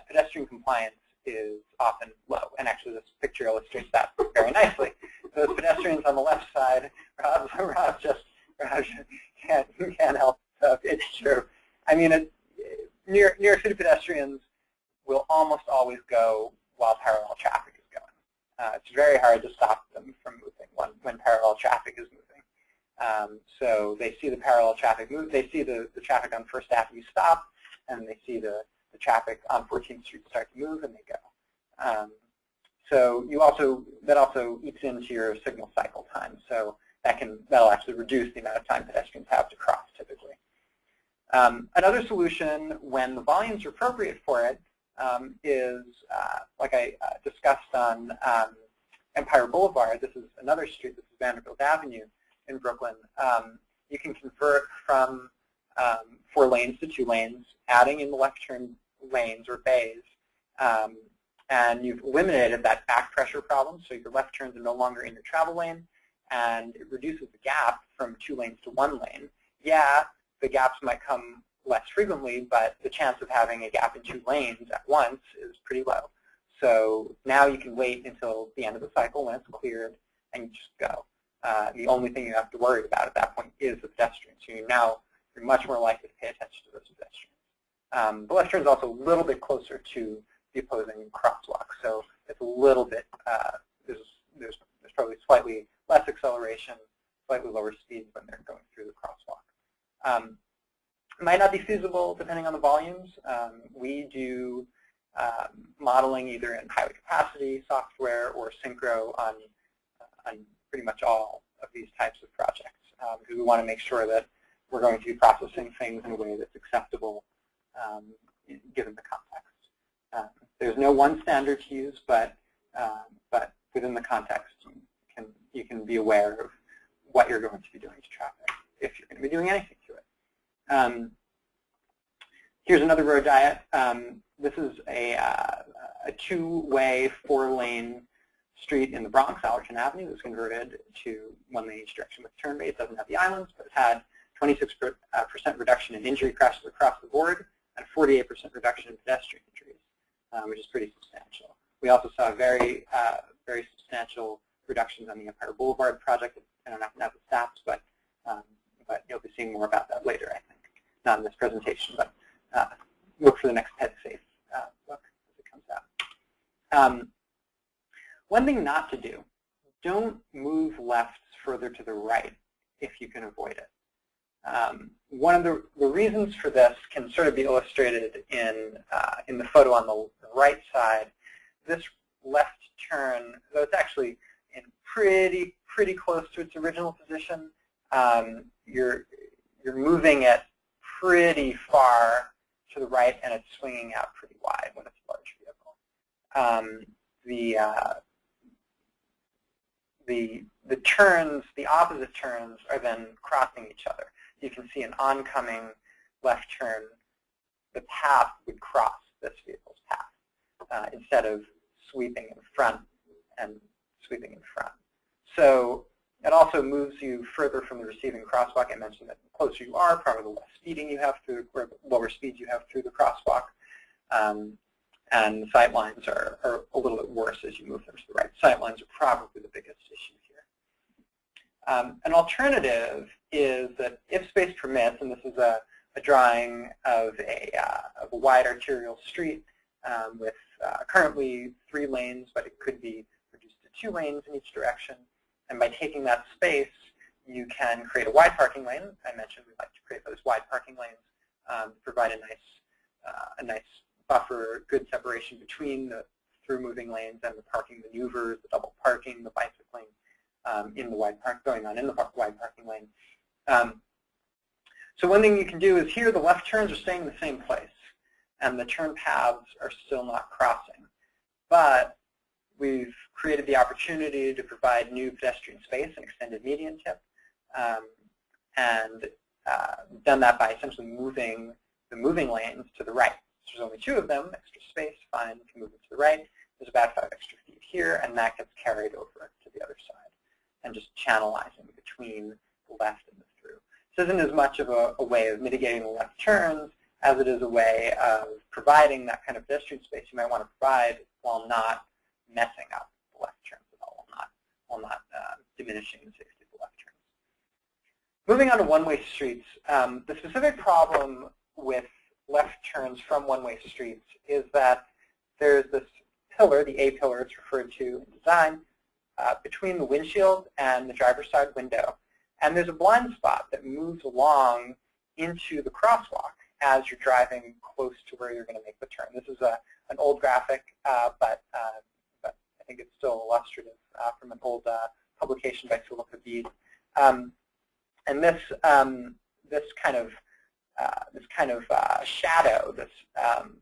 pedestrian compliance is often low, and actually this picture illustrates that very nicely. Those pedestrians on the left side, Rob can't help. It's true. I mean, New York City pedestrians will almost always go while parallel traffic is going. It's very hard to stop them from moving when parallel traffic is moving. So they see the parallel traffic move. They see the traffic on 1st Avenue stop, and they see the traffic on 14th Street start to move, and they go. So that also eats into your signal cycle time. So that'll actually reduce the amount of time pedestrians have to cross typically. Another solution, when the volumes are appropriate for it, is like I discussed on Empire Boulevard. This is another street. This is Vanderbilt Avenue in Brooklyn. You can convert from 4 lanes to 2 lanes, adding in the left turn lanes or bays, and you've eliminated that back pressure problem, so your left turns are no longer in your travel lane, and it reduces the gap from 2 lanes to 1 lane. Yeah, the gaps might come less frequently, but the chance of having a gap in 2 lanes at once is pretty low. So now you can wait until the end of the cycle when it's cleared, and you just go. The only thing you have to worry about at that point is the pedestrians. So you're much more likely to pay attention to those pedestrians. The left turn is also a little bit closer to the opposing crosswalk, so it's a little bit, there's probably slightly less acceleration, slightly lower speeds when they're going through the crosswalk. It might not be feasible depending on the volumes. We do modeling either in highway capacity software or synchro on pretty much all of these types of projects, because we want to make sure that we're going to be processing things in a way that's acceptable given the context. There's no one standard to use, but within the context, you can be aware of what you're going to be doing to traffic if you're going to be doing anything to it. Here's another road diet. This is a 2-way, 4-lane street in the Bronx, Allerton Avenue, that's converted to 1 lane each direction with turn base. It doesn't have the islands, but it's had 26% reduction in injury crashes across the board and 48% reduction in pedestrian injuries, which is pretty substantial. We also saw very substantial reductions on the Empire Boulevard project. I don't have the stats, but you'll be seeing more about that later, I think. Not in this presentation, but look for the next PedSafe book as it comes out. One thing not to do, don't move left further to the right if you can avoid it. One of the reasons for this can sort of be illustrated in the photo on the right side. This left turn, though it's actually in pretty close to its original position, you're moving it pretty far to the right, and it's swinging out pretty wide when it's a large vehicle. The turns, the opposite turns, are then crossing each other. You can see an oncoming left turn, the path would cross this vehicle's path instead of sweeping in front and sweeping in front. So it also moves you further from the receiving crosswalk. I mentioned that the closer you are, probably the less speeding you have through, or lower speeds you have through the crosswalk. And the sight lines are a little bit worse as you move them to the right. Sight lines are probably the biggest issue here. An alternative is that if space permits, and this is a drawing of a wide arterial street with currently 3 lanes, but it could be reduced to 2 lanes in each direction. And by taking that space, you can create a wide parking lane. I mentioned we'd like to create those wide parking lanes, provide a nice buffer, good separation between the through-moving lanes and the parking maneuvers, the double parking, the bicycling in the wide park going on in the wide parking lane. So one thing you can do is here the left turns are staying in the same place, and the turn paths are still not crossing. But we've created the opportunity to provide new pedestrian space, an extended median tip, and done that by essentially moving the moving lanes to the right. So there's only 2 of them, extra space, fine, you can move it to the right. There's about 5 extra feet here, and that gets carried over to the other side, and just channelizing between the left and the through. This isn't as much of a way of mitigating the left turns as it is a way of providing that kind of pedestrian space you might want to provide while not messing up the left turns at all, while not diminishing the safety of the left turns. Moving on to one-way streets, the specific problem with left turns from one-way streets is that there's this pillar, the A pillar it's referred to in design, between the windshield and the driver's side window. And there's a blind spot that moves along into the crosswalk as you're driving close to where you're going to make the turn. This is an old graphic, but I think it's still illustrative from an old publication by Philippa Bede. And this kind of shadow,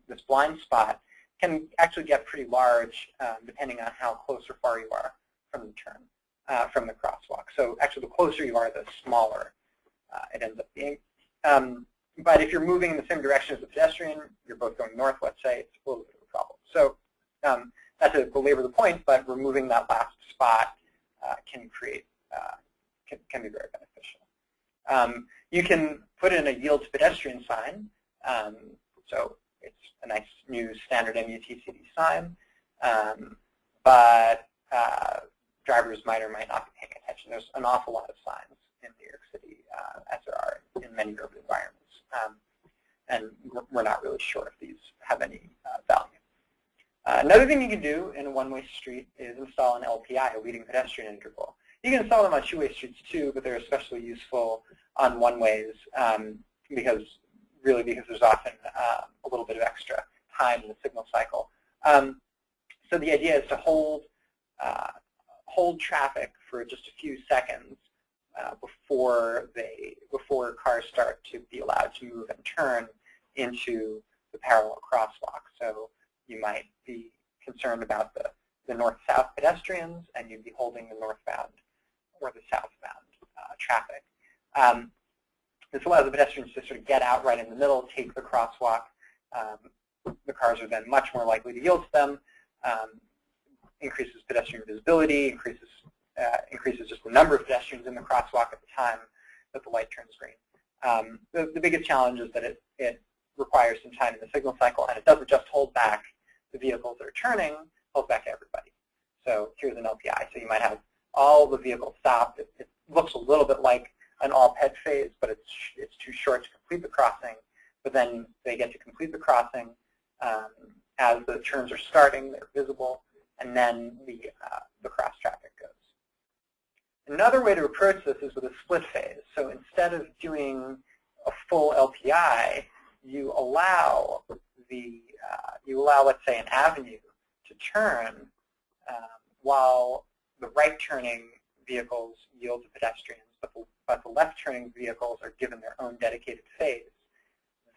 this blind spot, can actually get pretty large depending on how close or far you are from the turn, from the crosswalk. So actually, the closer you are, the smaller it ends up being. But if you're moving in the same direction as the pedestrian, you're both going north, let's say, it's a little bit of a problem. So not to belabor the point, but removing that last spot can be very beneficial. You can put in a yield to pedestrian sign. So it's a nice new standard MUTCD sign, but drivers might or might not be paying attention. There's an awful lot of signs in New York City, as there are in many urban environments, and we're not really sure if these have any value. Another thing you can do in a one-way street is install an LPI, a leading pedestrian interval. You can install them on two-way streets too, but they're especially useful on one-ways because there's often a little bit of extra time in the signal cycle. So the idea is to hold traffic for just a few seconds before cars start to be allowed to move and turn into the parallel crosswalk. So you might be concerned about the north-south pedestrians, and you'd be holding the northbound or the southbound traffic. This allows the pedestrians to sort of get out right in the middle, take the crosswalk. The cars are then much more likely to yield to them, increases pedestrian visibility, increases just the number of pedestrians in the crosswalk at the time that the light turns green. The biggest challenge is that it requires some time in the signal cycle, and it doesn't just hold back the vehicles that are turning, it holds back everybody. So here's an LPI. So you might have all the vehicles stopped. It looks a little bit like an all-ped phase, but it's too short to complete the crossing. But then they get to complete the crossing as the turns are starting, they're visible, and then the cross traffic goes. Another way to approach this is with a split phase. So instead of doing a full LPI, you allow let's say, an avenue to turn while the right-turning vehicles yield to pedestrians, but the left-turning vehicles are given their own dedicated phase.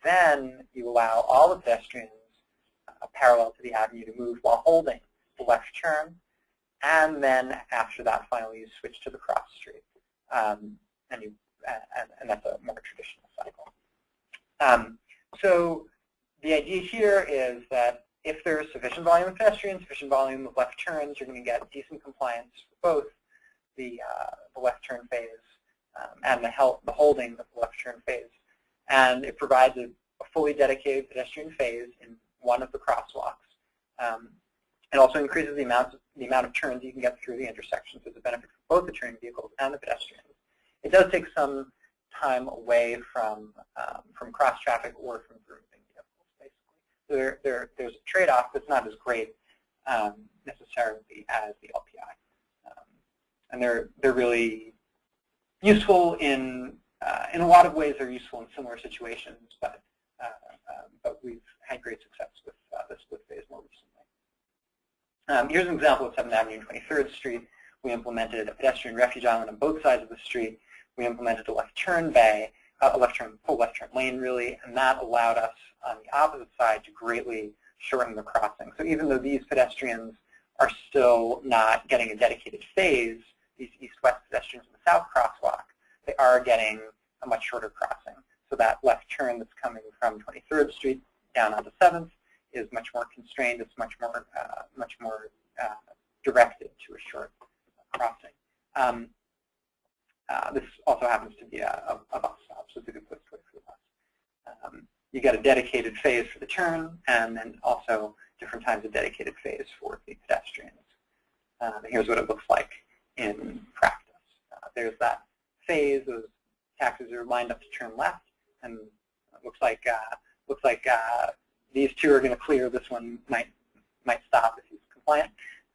Then you allow all the pedestrians parallel to the avenue to move while holding the left turn, and then after that, finally, you switch to the cross street, and that's a more traditional cycle. So the idea here is that if there's sufficient volume of pedestrians, sufficient volume of left turns, you're going to get decent compliance for both the left turn phase and the holding of the left turn phase. And it provides a fully dedicated pedestrian phase in one of the crosswalks. It also increases the amount of turns you can get through the intersection, so it's a benefit for both the turning vehicles and the pedestrians. It does take some time away from cross traffic or from grouping vehicles, basically. So there's a trade-off that's not as great necessarily as the LPI, and they're really useful in a lot of ways. They're useful in similar situations, but we've had great success with the split phase more recently. Here's an example of 7th Avenue and 23rd Street. We implemented a pedestrian refuge island on both sides of the street. We implemented a left turn bay, full left turn lane really, and that allowed us on the opposite side to greatly shorten the crossing. So even though these pedestrians are still not getting a dedicated phase, these east-west pedestrians in the south crosswalk, they are getting a much shorter crossing. So that left turn that's coming from 23rd Street down onto 7th is much more constrained. It's much more directed to a short crossing. This also happens to be a bus stop, so it's a good place to wait for the bus. You get a dedicated phase for the turn, and then also different times of dedicated phase for the pedestrians. Here's what it looks like in practice. There's that phase. Those taxis are lined up to turn left, and it looks like these two are going to clear. This one might stop if he's compliant,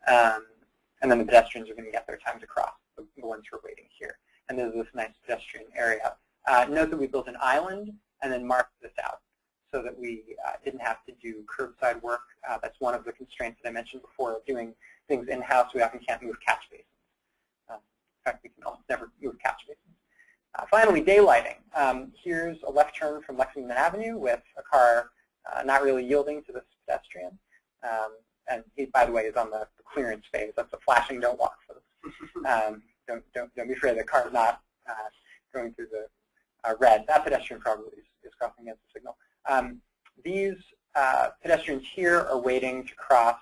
and then the pedestrians are going to get their time to cross. The ones who are waiting here, and there's this nice pedestrian area. Note that we built an island and then marked this out so that we didn't have to do curbside work. That's one of the constraints that I mentioned before of doing things in-house. We often can't move catch basins. In fact, we can almost never move catch basins. Finally, daylighting. Here's a left turn from Lexington Avenue with a car not really yielding to this pedestrian. And he, by the way, is on the clearance phase. That's a flashing don't walk for this. Don't be afraid the car is not going through the red. That pedestrian probably is crossing against the signal. These pedestrians here are waiting to cross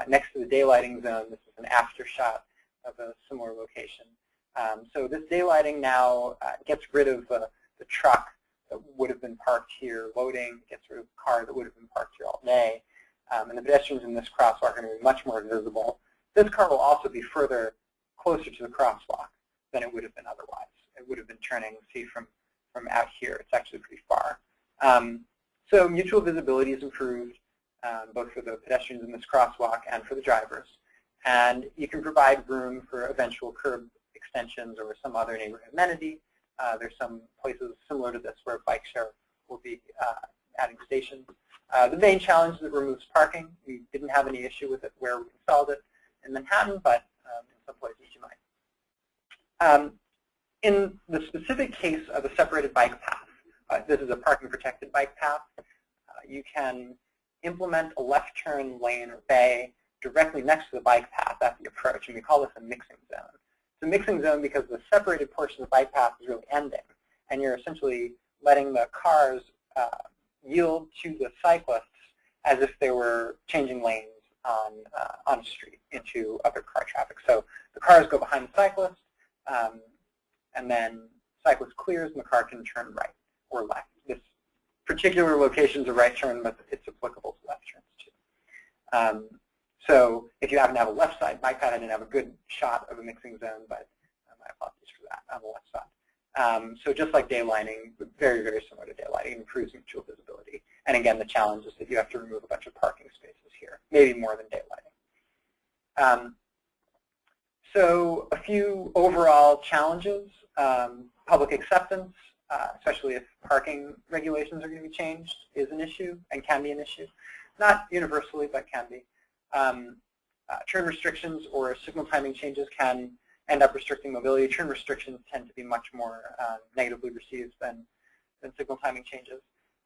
next to the daylighting zone. This is an after shot of a similar location. So this daylighting now gets rid of the truck that would have been parked here loading, gets rid of the car that would have been parked here all day. And the pedestrians in this crosswalk are going to be much more visible. This car will also be further closer to the crosswalk than it would have been otherwise. It would have been turning, see, from out here. It's actually pretty far. So mutual visibility is improved, both for the pedestrians in this crosswalk and for the drivers. And you can provide room for eventual curb extensions or some other neighborhood amenity. There's some places similar to this where bike share will be adding stations. The main challenge is it removes parking. We didn't have any issue with it where we installed it in Manhattan, but in some places you might. In the specific case of a separated bike path, this is a parking protected bike path, you can implement a left turn lane or bay directly next to the bike path at the approach, and we call this a mixing zone. It's a mixing zone because the separated portion of the bike path is really ending, and you're essentially letting the cars yield to the cyclists as if they were changing lanes on a street into other car traffic. So the cars go behind the cyclist, and then the cyclist clears and the car can turn right or left. This particular location is a right turn, but it's applicable to left turns too. So if you happen to have a left side bike path, I didn't have a good shot of a mixing zone, but my apologies for that on the left side. So just like daylighting, very, very similar to daylighting, it improves mutual visibility. And again, the challenge is that you have to remove a bunch of parking spaces here, maybe more than daylighting. So a few overall challenges. Public acceptance, especially if parking regulations are going to be changed, is an issue and can be an issue. Not universally, but can be. Turn restrictions or signal timing changes can end up restricting mobility. Turn restrictions tend to be much more negatively received than signal timing changes,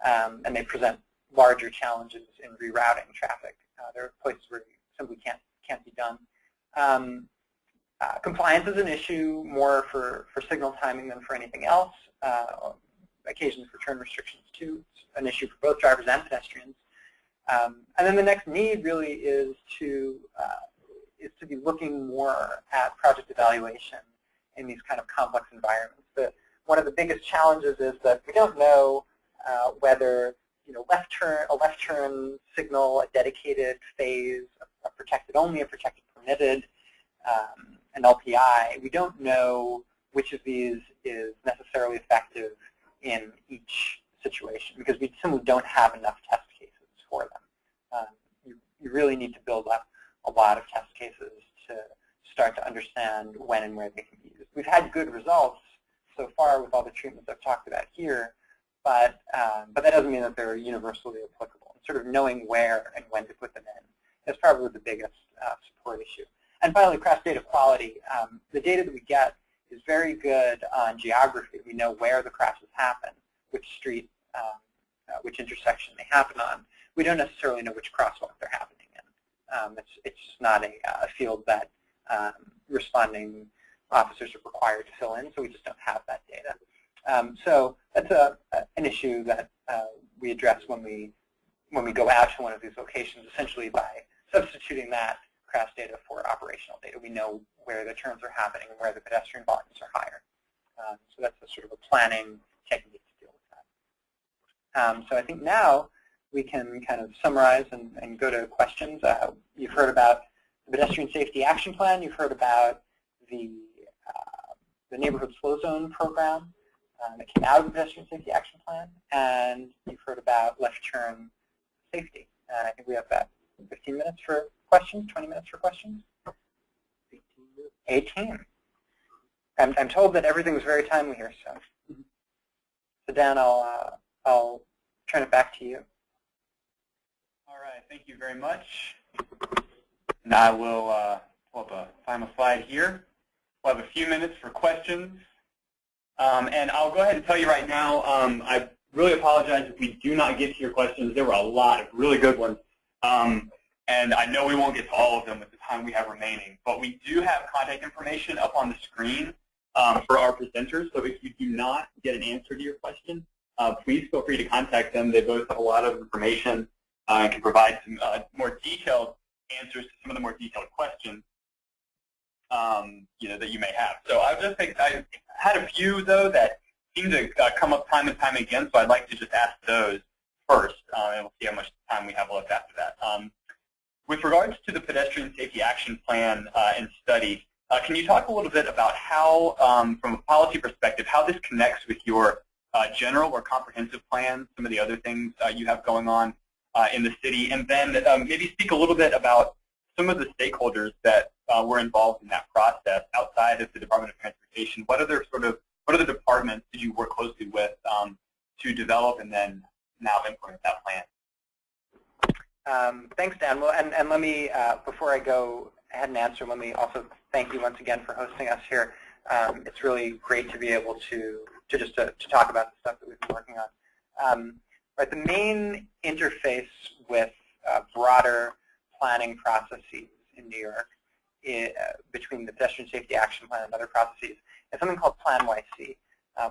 and they present larger challenges in rerouting traffic. There are places where you simply can't be done. Compliance is an issue more for signal timing than for anything else. occasions for turn restrictions too. It's an issue for both drivers and pedestrians. And then the next need really is to be looking more at project evaluation in these kind of complex environments. One of the biggest challenges is that we don't know whether a left turn signal, a dedicated phase, a protected only, a protected permitted, an LPI. We don't know which of these is necessarily effective in each situation because we simply don't have enough test cases for them. You really need to build up a lot of test cases to start to understand when and where they can be used. We've had good results so far with all the treatments I've talked about here, but that doesn't mean that they're universally applicable. And sort of knowing where and when to put them in is probably the biggest support issue. And finally, crash data quality. The data that we get is very good on geography. We know where the crashes happen, which street, which intersection they happen on. We don't necessarily know which crosswalk they're happening in. It's just not a field that responding officers are required to fill in, so we just don't have that data. So that's an issue that we address when we go out to one of these locations, essentially by substituting that crash data for operational data. We know where the turns are happening and where the pedestrian volumes are higher. So that's a sort of a planning technique to deal with that. So I think now we can kind of summarize and go to questions. You've heard about the Pedestrian Safety Action Plan. You've heard about the Neighborhood Slow Zone program that came out of the Pedestrian Safety Action Plan, and you've heard about left turn safety. And I think we have about 15 minutes for questions, 20 minutes for questions. 18. I'm told that everything was very timely here, so Dan, I'll turn it back to you. All right, thank you very much. And I will pull up a final slide here. We'll have a few minutes for questions. And I'll go ahead and tell you right now, I really apologize if we do not get to your questions. There were a lot of really good ones. And I know we won't get to all of them with the time we have remaining. But we do have contact information up on the screen for our presenters. So if you do not get an answer to your question, please feel free to contact them. They both have a lot of information and can provide some more detailed answers to some of the more detailed questions that you may have. So I had a few though that seem to come up time and time again. So I'd like to just ask those first, and we'll see how much time we have left after that. With regards to the Pedestrian Safety Action Plan and study, can you talk a little bit about how, from a policy perspective, how this connects with your general or comprehensive plan, some of the other things you have going on in the city, and then maybe speak a little bit about some of the stakeholders that were involved in that process outside of the Department of Transportation. What other departments did you work closely with to develop and then now implement that plan? Thanks, Dan. Well, and let me, before I go ahead and answer, let me also thank you once again for hosting us here. It's really great to be able to talk about the stuff that we've been working on. Right, the main interface with broader planning processes in New York between the Pedestrian Safety Action Plan and other processes is something called Plan YC.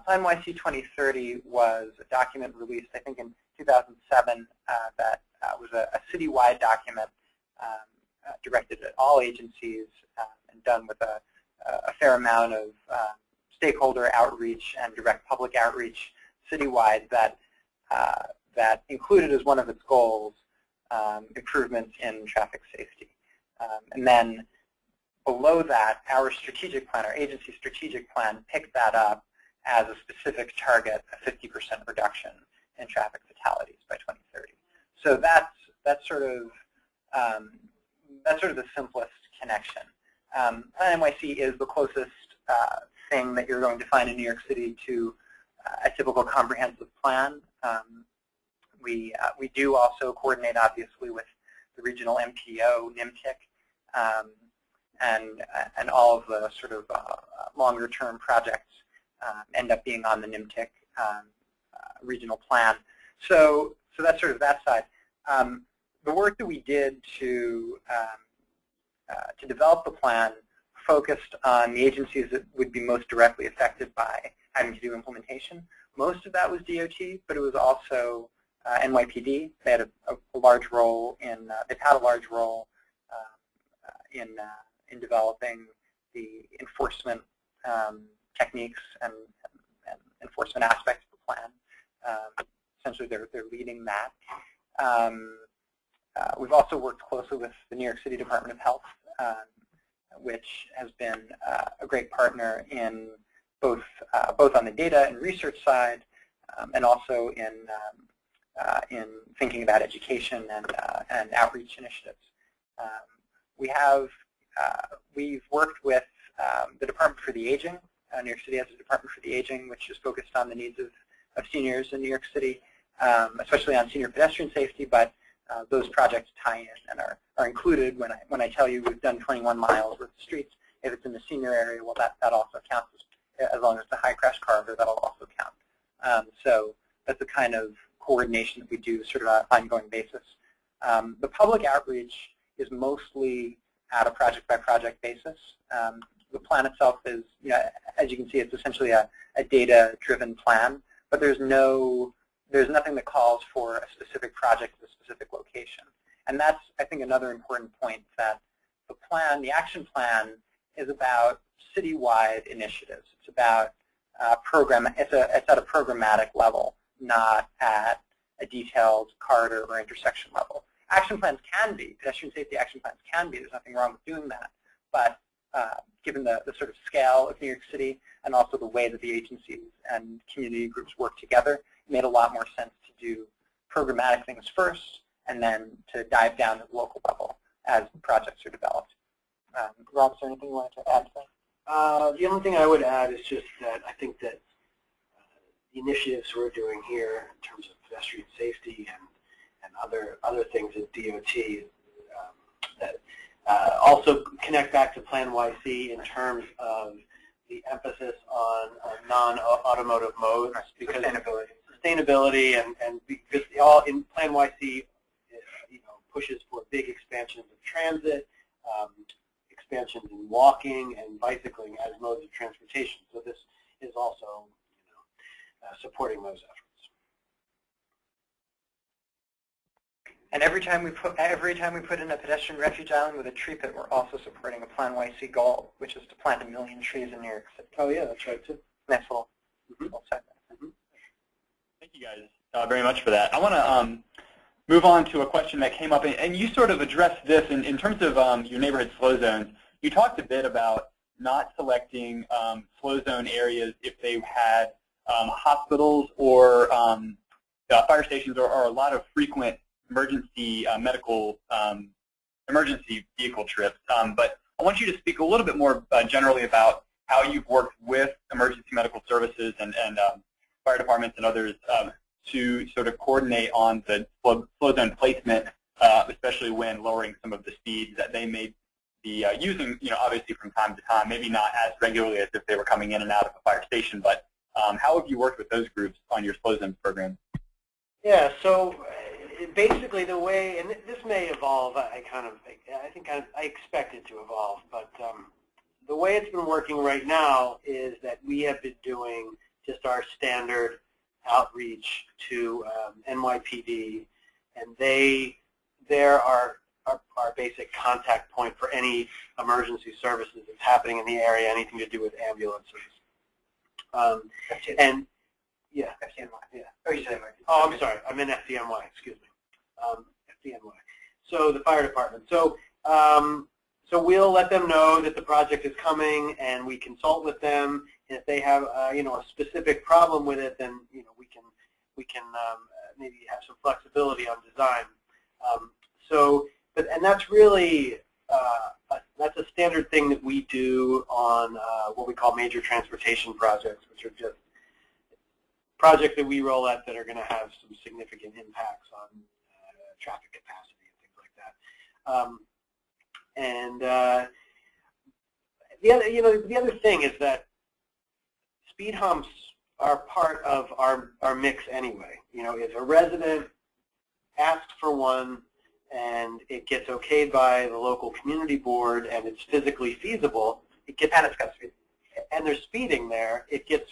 Plan YC 2030 was a document released, I think, in 2007 that was a citywide document directed at all agencies and done with a fair amount of stakeholder outreach and direct public outreach citywide that included as one of its goals improvements in traffic safety. And then below that, our strategic plan, our agency strategic plan, picked that up as a specific target, a 50% reduction in traffic fatalities by 2030. So that's sort of the simplest connection. Plan NYC is the closest thing that you're going to find in New York City to a typical comprehensive plan. We do also coordinate, obviously, with the regional MPO, NIMTIC, and all of the sort of longer-term projects end up being on the NIMTIC regional plan. So that's sort of that side. The work that we did to develop the plan focused on the agencies that would be most directly affected by having to do implementation, most of that was DOT, but it was also NYPD. They had a large role in. They've had a large role in developing the enforcement techniques and enforcement aspects of the plan. Essentially, they're leading that. We've also worked closely with the New York City Department of Health, which has been a great partner in both on the data and research side, and also in thinking about education and outreach initiatives. We've worked with the Department for the Aging. New York City has a Department for the Aging, which is focused on the needs of seniors in New York City, especially on senior pedestrian safety. But those projects tie in and are included when I tell you we've done 21 miles worth of streets. If it's in the senior area, well, that also counts as long as it's a high crash corridor. That'll also count. So that's the kind of coordination that we do sort of on an ongoing basis. The public outreach is mostly at a project-by-project basis. The plan itself is, as you can see, it's essentially a data-driven plan, but there's nothing that calls for a specific project at a specific location. And that's, I think, another important point, that the action plan is about citywide initiatives. It's about it's at a programmatic level, not at a detailed corridor or intersection level. Action plans can be, pedestrian safety action plans can be, there's nothing wrong with doing that, but given the sort of scale of New York City and also the way that the agencies and community groups work together, it made a lot more sense to do programmatic things first and then to dive down at the local level as projects are developed. Rob, is there anything you wanted to add to that? The only thing I would add is just that I think that the initiatives we're doing here in terms of pedestrian safety and other things at DOT that also connect back to Plan YC in terms of the emphasis on non-automotive modes, because sustainability and because all in Plan YC, pushes for big expansions of transit, expansions in walking and bicycling as modes of transportation. So this is also supporting those efforts. And every time we put in a pedestrian refuge island with a tree pit, we're also supporting a Plan YC goal, which is to plant 1 million trees in New York City. Oh yeah, that's right too. Nice little segment. Thank you guys very much for that. I want to move on to a question that came up, and you sort of addressed this in terms of your neighborhood slow zones. You talked a bit about not selecting slow zone areas if they had hospitals or fire stations or a lot of frequent emergency emergency vehicle trips. But I want you to speak a little bit more generally about how you've worked with emergency medical services and fire departments and others to sort of coordinate on the slow zone placement, especially when lowering some of the speeds that they may be using, obviously from time to time, maybe not as regularly as if they were coming in and out of a fire station, but how have you worked with those groups on your slow zone program? Yeah, so basically the way, and this may evolve, I think I expect it to evolve, but the way it's been working right now is that we have been doing just our standard outreach to NYPD, and they're our basic contact point for any emergency services that's happening in the area, anything to do with ambulances. And yeah, FCNY. Yeah. Oh, you said Oh, I'm sorry. I'm in FDNY. Excuse me. FDNY. So the fire department. So so we'll let them know that the project is coming, and we consult with them. And if they have a specific problem with it, then we can maybe have some flexibility on design. And that's really that's a standard thing that we do on what we call major transportation projects, which are just projects that we roll out that are going to have some significant impacts on traffic capacity and things like that. The other thing is that speed humps are part of our mix anyway. If a resident asks for one and it gets okayed by the local community board and it's physically feasible, and it's got speed, and there's speeding there, it gets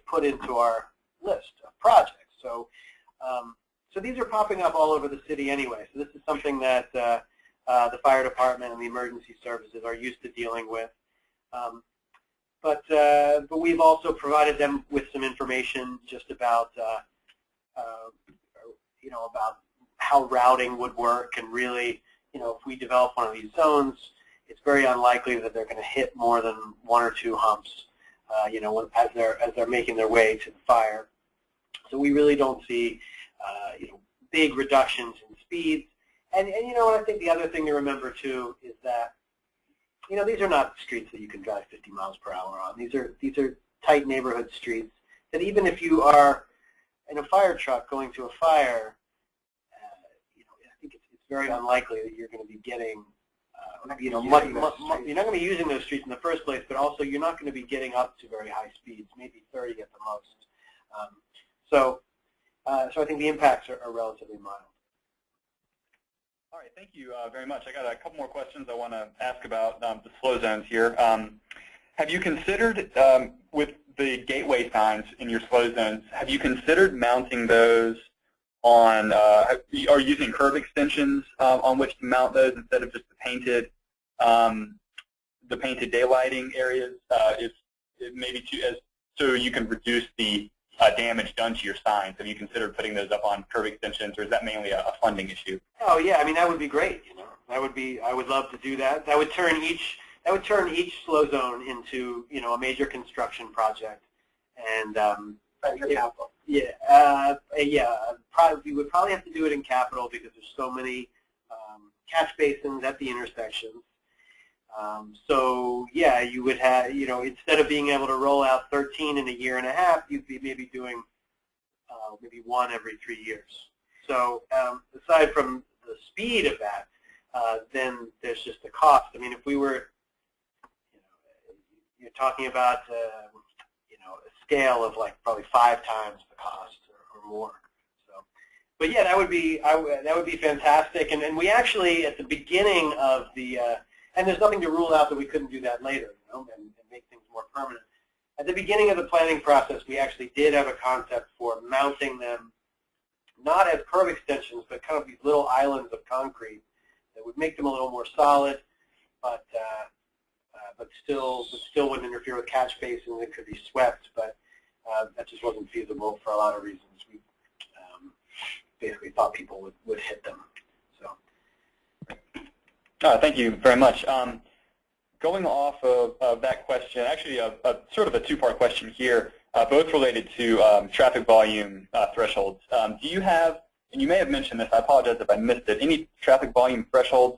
put into our list of projects. So, so these are popping up all over the city anyway. So this is something that the fire department and the emergency services are used to dealing with. But we've also provided them with some information just about, about how routing would work, and really, if we develop one of these zones, it's very unlikely that they're going to hit more than one or two humps, as they're making their way to the fire. So we really don't see, big reductions in speeds. And I think the other thing to remember too is that, these are not streets that you can drive 50 miles per hour on. These are tight neighborhood streets that even if you are in a fire truck going to a fire, I think it's very unlikely that you're going to be getting, you're not going to be using those streets in the first place, but also you're not going to be getting up to very high speeds, maybe 30 at the most. So I think the impacts are relatively mild. All right, thank you very much. I got a couple more questions I want to ask about the slow zones here. Have you considered, with the gateway signs in your slow zones, have you considered mounting those on, or using curb extensions on which to mount those instead of just the painted daylighting areas? So you can reduce the damage done to your signs. Have you considered putting those up on curb extensions, or is that mainly a funding issue? Oh yeah, I mean that would be great. I would love to do that. That would turn each slow zone into a major construction project. And we would probably have to do it in capital because there's so many catch basins at the intersections. So yeah, you would have, instead of being able to roll out 13 in a year and a half, you'd be maybe doing maybe one every 3 years. So aside from the speed of that, then there's just the cost. I mean, if we were, you're talking about, a scale of like probably 5 times the cost or more. So, but yeah, that would be fantastic. And we actually at the beginning of the and there's nothing to rule out that we couldn't do that later, and make things more permanent. At the beginning of the planning process, we actually did have a concept for mounting them, not as curb extensions, but kind of these little islands of concrete that would make them a little more solid, but still wouldn't interfere with catch basins. It could be swept, but that just wasn't feasible for a lot of reasons. We basically thought people would hit them. Thank you very much. Going off of that question, actually sort of a two-part question here, both related to traffic volume thresholds. Do you have, and you may have mentioned this, I apologize if I missed it, any traffic volume thresholds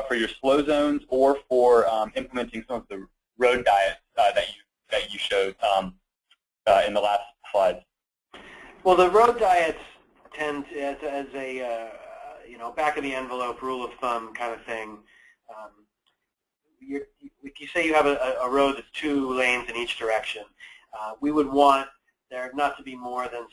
for your slow zones or for implementing some of the road diets that you showed in the last slides? Well, the road diets tend to, as a back-of-the-envelope rule of thumb kind of thing. If you say you have a road that's 2 lanes in each direction, we would want there not to be more than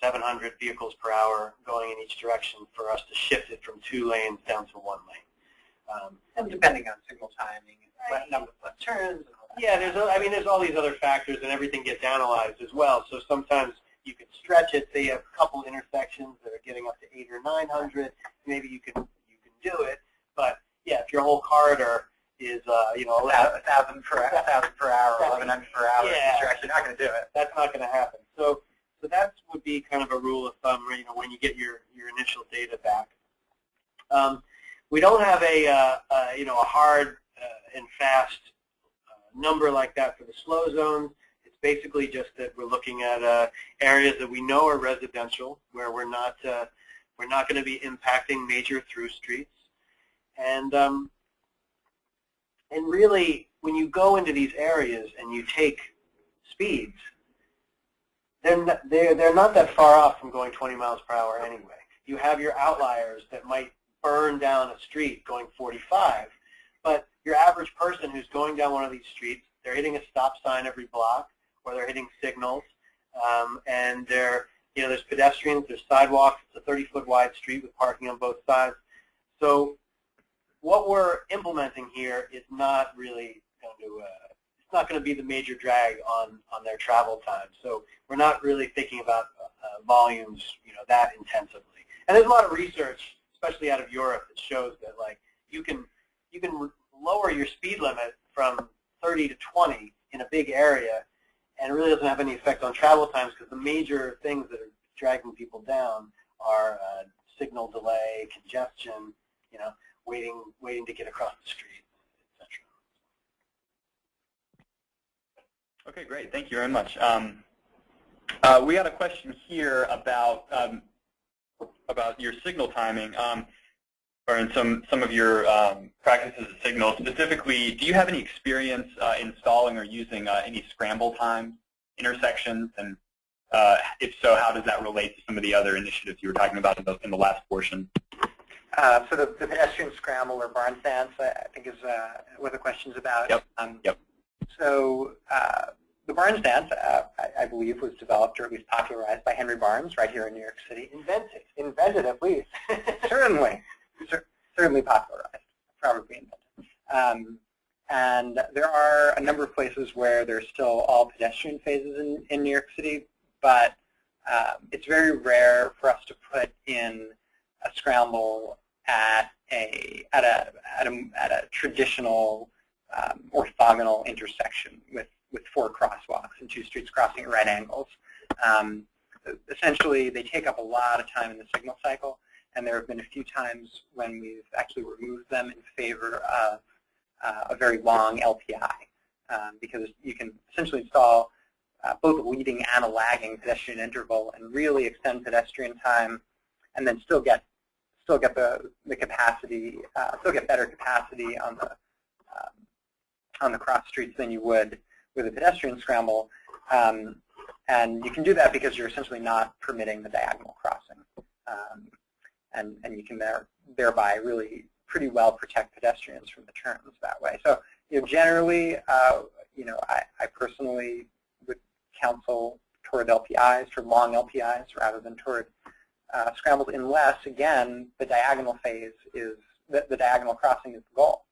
600-700 vehicles per hour going in each direction for us to shift it from 2 lanes down to 1 lane. And depending on signal timing, and number of left turns. And all that. Yeah, there's all these other factors, and everything gets analyzed as well. So sometimes you can stretch it. Say you have a couple intersections that are getting up to 800 or 900. Maybe you can do it. But yeah, if your whole corridor is 1,000 per hour, 1,100 per hour, yeah, you're actually not going to do it. That's not going to happen. So that would be kind of a rule of thumb, when you get your initial data back. We don't have a hard and fast number like that for the slow zones. It's basically just that we're looking at areas that we know are residential, where we're not going to be impacting major through streets, and really, when you go into these areas and you take speeds, they're not that far off from going 20 miles per hour anyway. You have your outliers that might burn down a street going 45, but your average person who's going down one of these streets, they're hitting a stop sign every block, or they're hitting signals, and there's pedestrians, there's sidewalks. It's a 30-foot wide street with parking on both sides. So what we're implementing here is not really going to it's not going to be the major drag on their travel time. So we're not really thinking about volumes, that intensively. And there's a lot of research, especially out of Europe, that shows that like you can lower your speed limit from 30 to 20 in a big area, and it really doesn't have any effect on travel times because the major things that are dragging people down are signal delay, congestion, waiting to get across the street, etc. Okay, great. Thank you very much. We had a question here about your signal timing, or in some of your practices of signal. Specifically, do you have any experience installing or using any scramble times, intersections, and if so, how does that relate to some of the other initiatives you were talking about in the last portion? So the pedestrian scramble or barn stance, I think, is what the question's about. Yep. Yep. So the barn stance, I believe, was developed or at least popularized by Henry Barnes right here in New York City. Invented at least. Certainly popularized, probably invented. And there are a number of places where there's still all pedestrian phases in New York City, but it's very rare for us to put in a scramble at a traditional orthogonal intersection with 4 crosswalks and 2 streets crossing at right angles. Essentially, they take up a lot of time in the signal cycle, and there have been a few times when we've actually removed them in favor of a very long LPI, because you can essentially install both a leading and a lagging pedestrian interval and really extend pedestrian time, and then still get the capacity, still get better capacity on the cross streets than you would with a pedestrian scramble. And you can do that because you're essentially not permitting the diagonal crossing, and you can thereby really pretty well protect pedestrians from the turns that way. So generally, I personally would counsel toward LPIs, toward long LPIs, rather than toward scrambled, unless, again, the diagonal phase is, the diagonal crossing is the goal.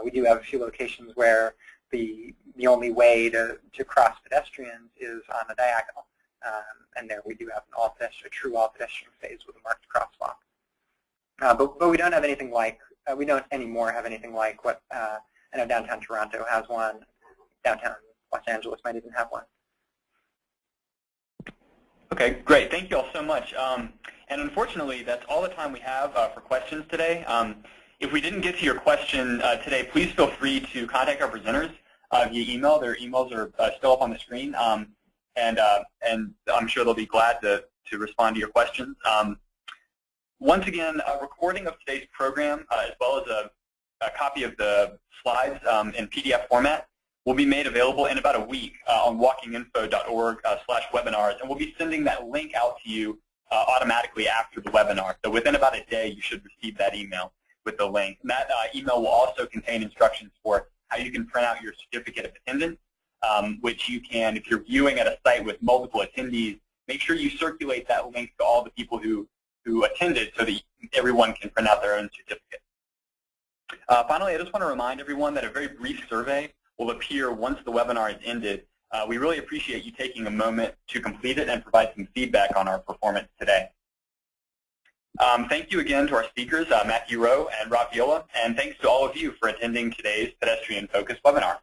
We do have a few locations where the only way to cross pedestrians is on a diagonal. And there we do have a true all-pedestrian phase with a marked crosswalk. But we don't have anything like, we don't anymore have anything like what, I know downtown Toronto has one, downtown Los Angeles might even have one. Okay, great. Thank you all so much. And unfortunately, that's all the time we have for questions today. If we didn't get to your question today, please feel free to contact our presenters via email. Their emails are still up on the screen, and I'm sure they'll be glad to respond to your questions. Once again, a recording of today's program, as well as a copy of the slides in PDF format, will be made available in about a week on walkinginfo.org/webinars, and we'll be sending that link out to you automatically after the webinar. So within about a day, you should receive that email with the link. And that email will also contain instructions for how you can print out your certificate of attendance, which you can, if you're viewing at a site with multiple attendees, make sure you circulate that link to all the people who attended so that everyone can print out their own certificate. Finally, I just want to remind everyone that a very brief survey will appear once the webinar is ended. We really appreciate you taking a moment to complete it and provide some feedback on our performance today. Thank you again to our speakers, Matthew Rowe and Rob Viola, and thanks to all of you for attending today's pedestrian-focused webinar.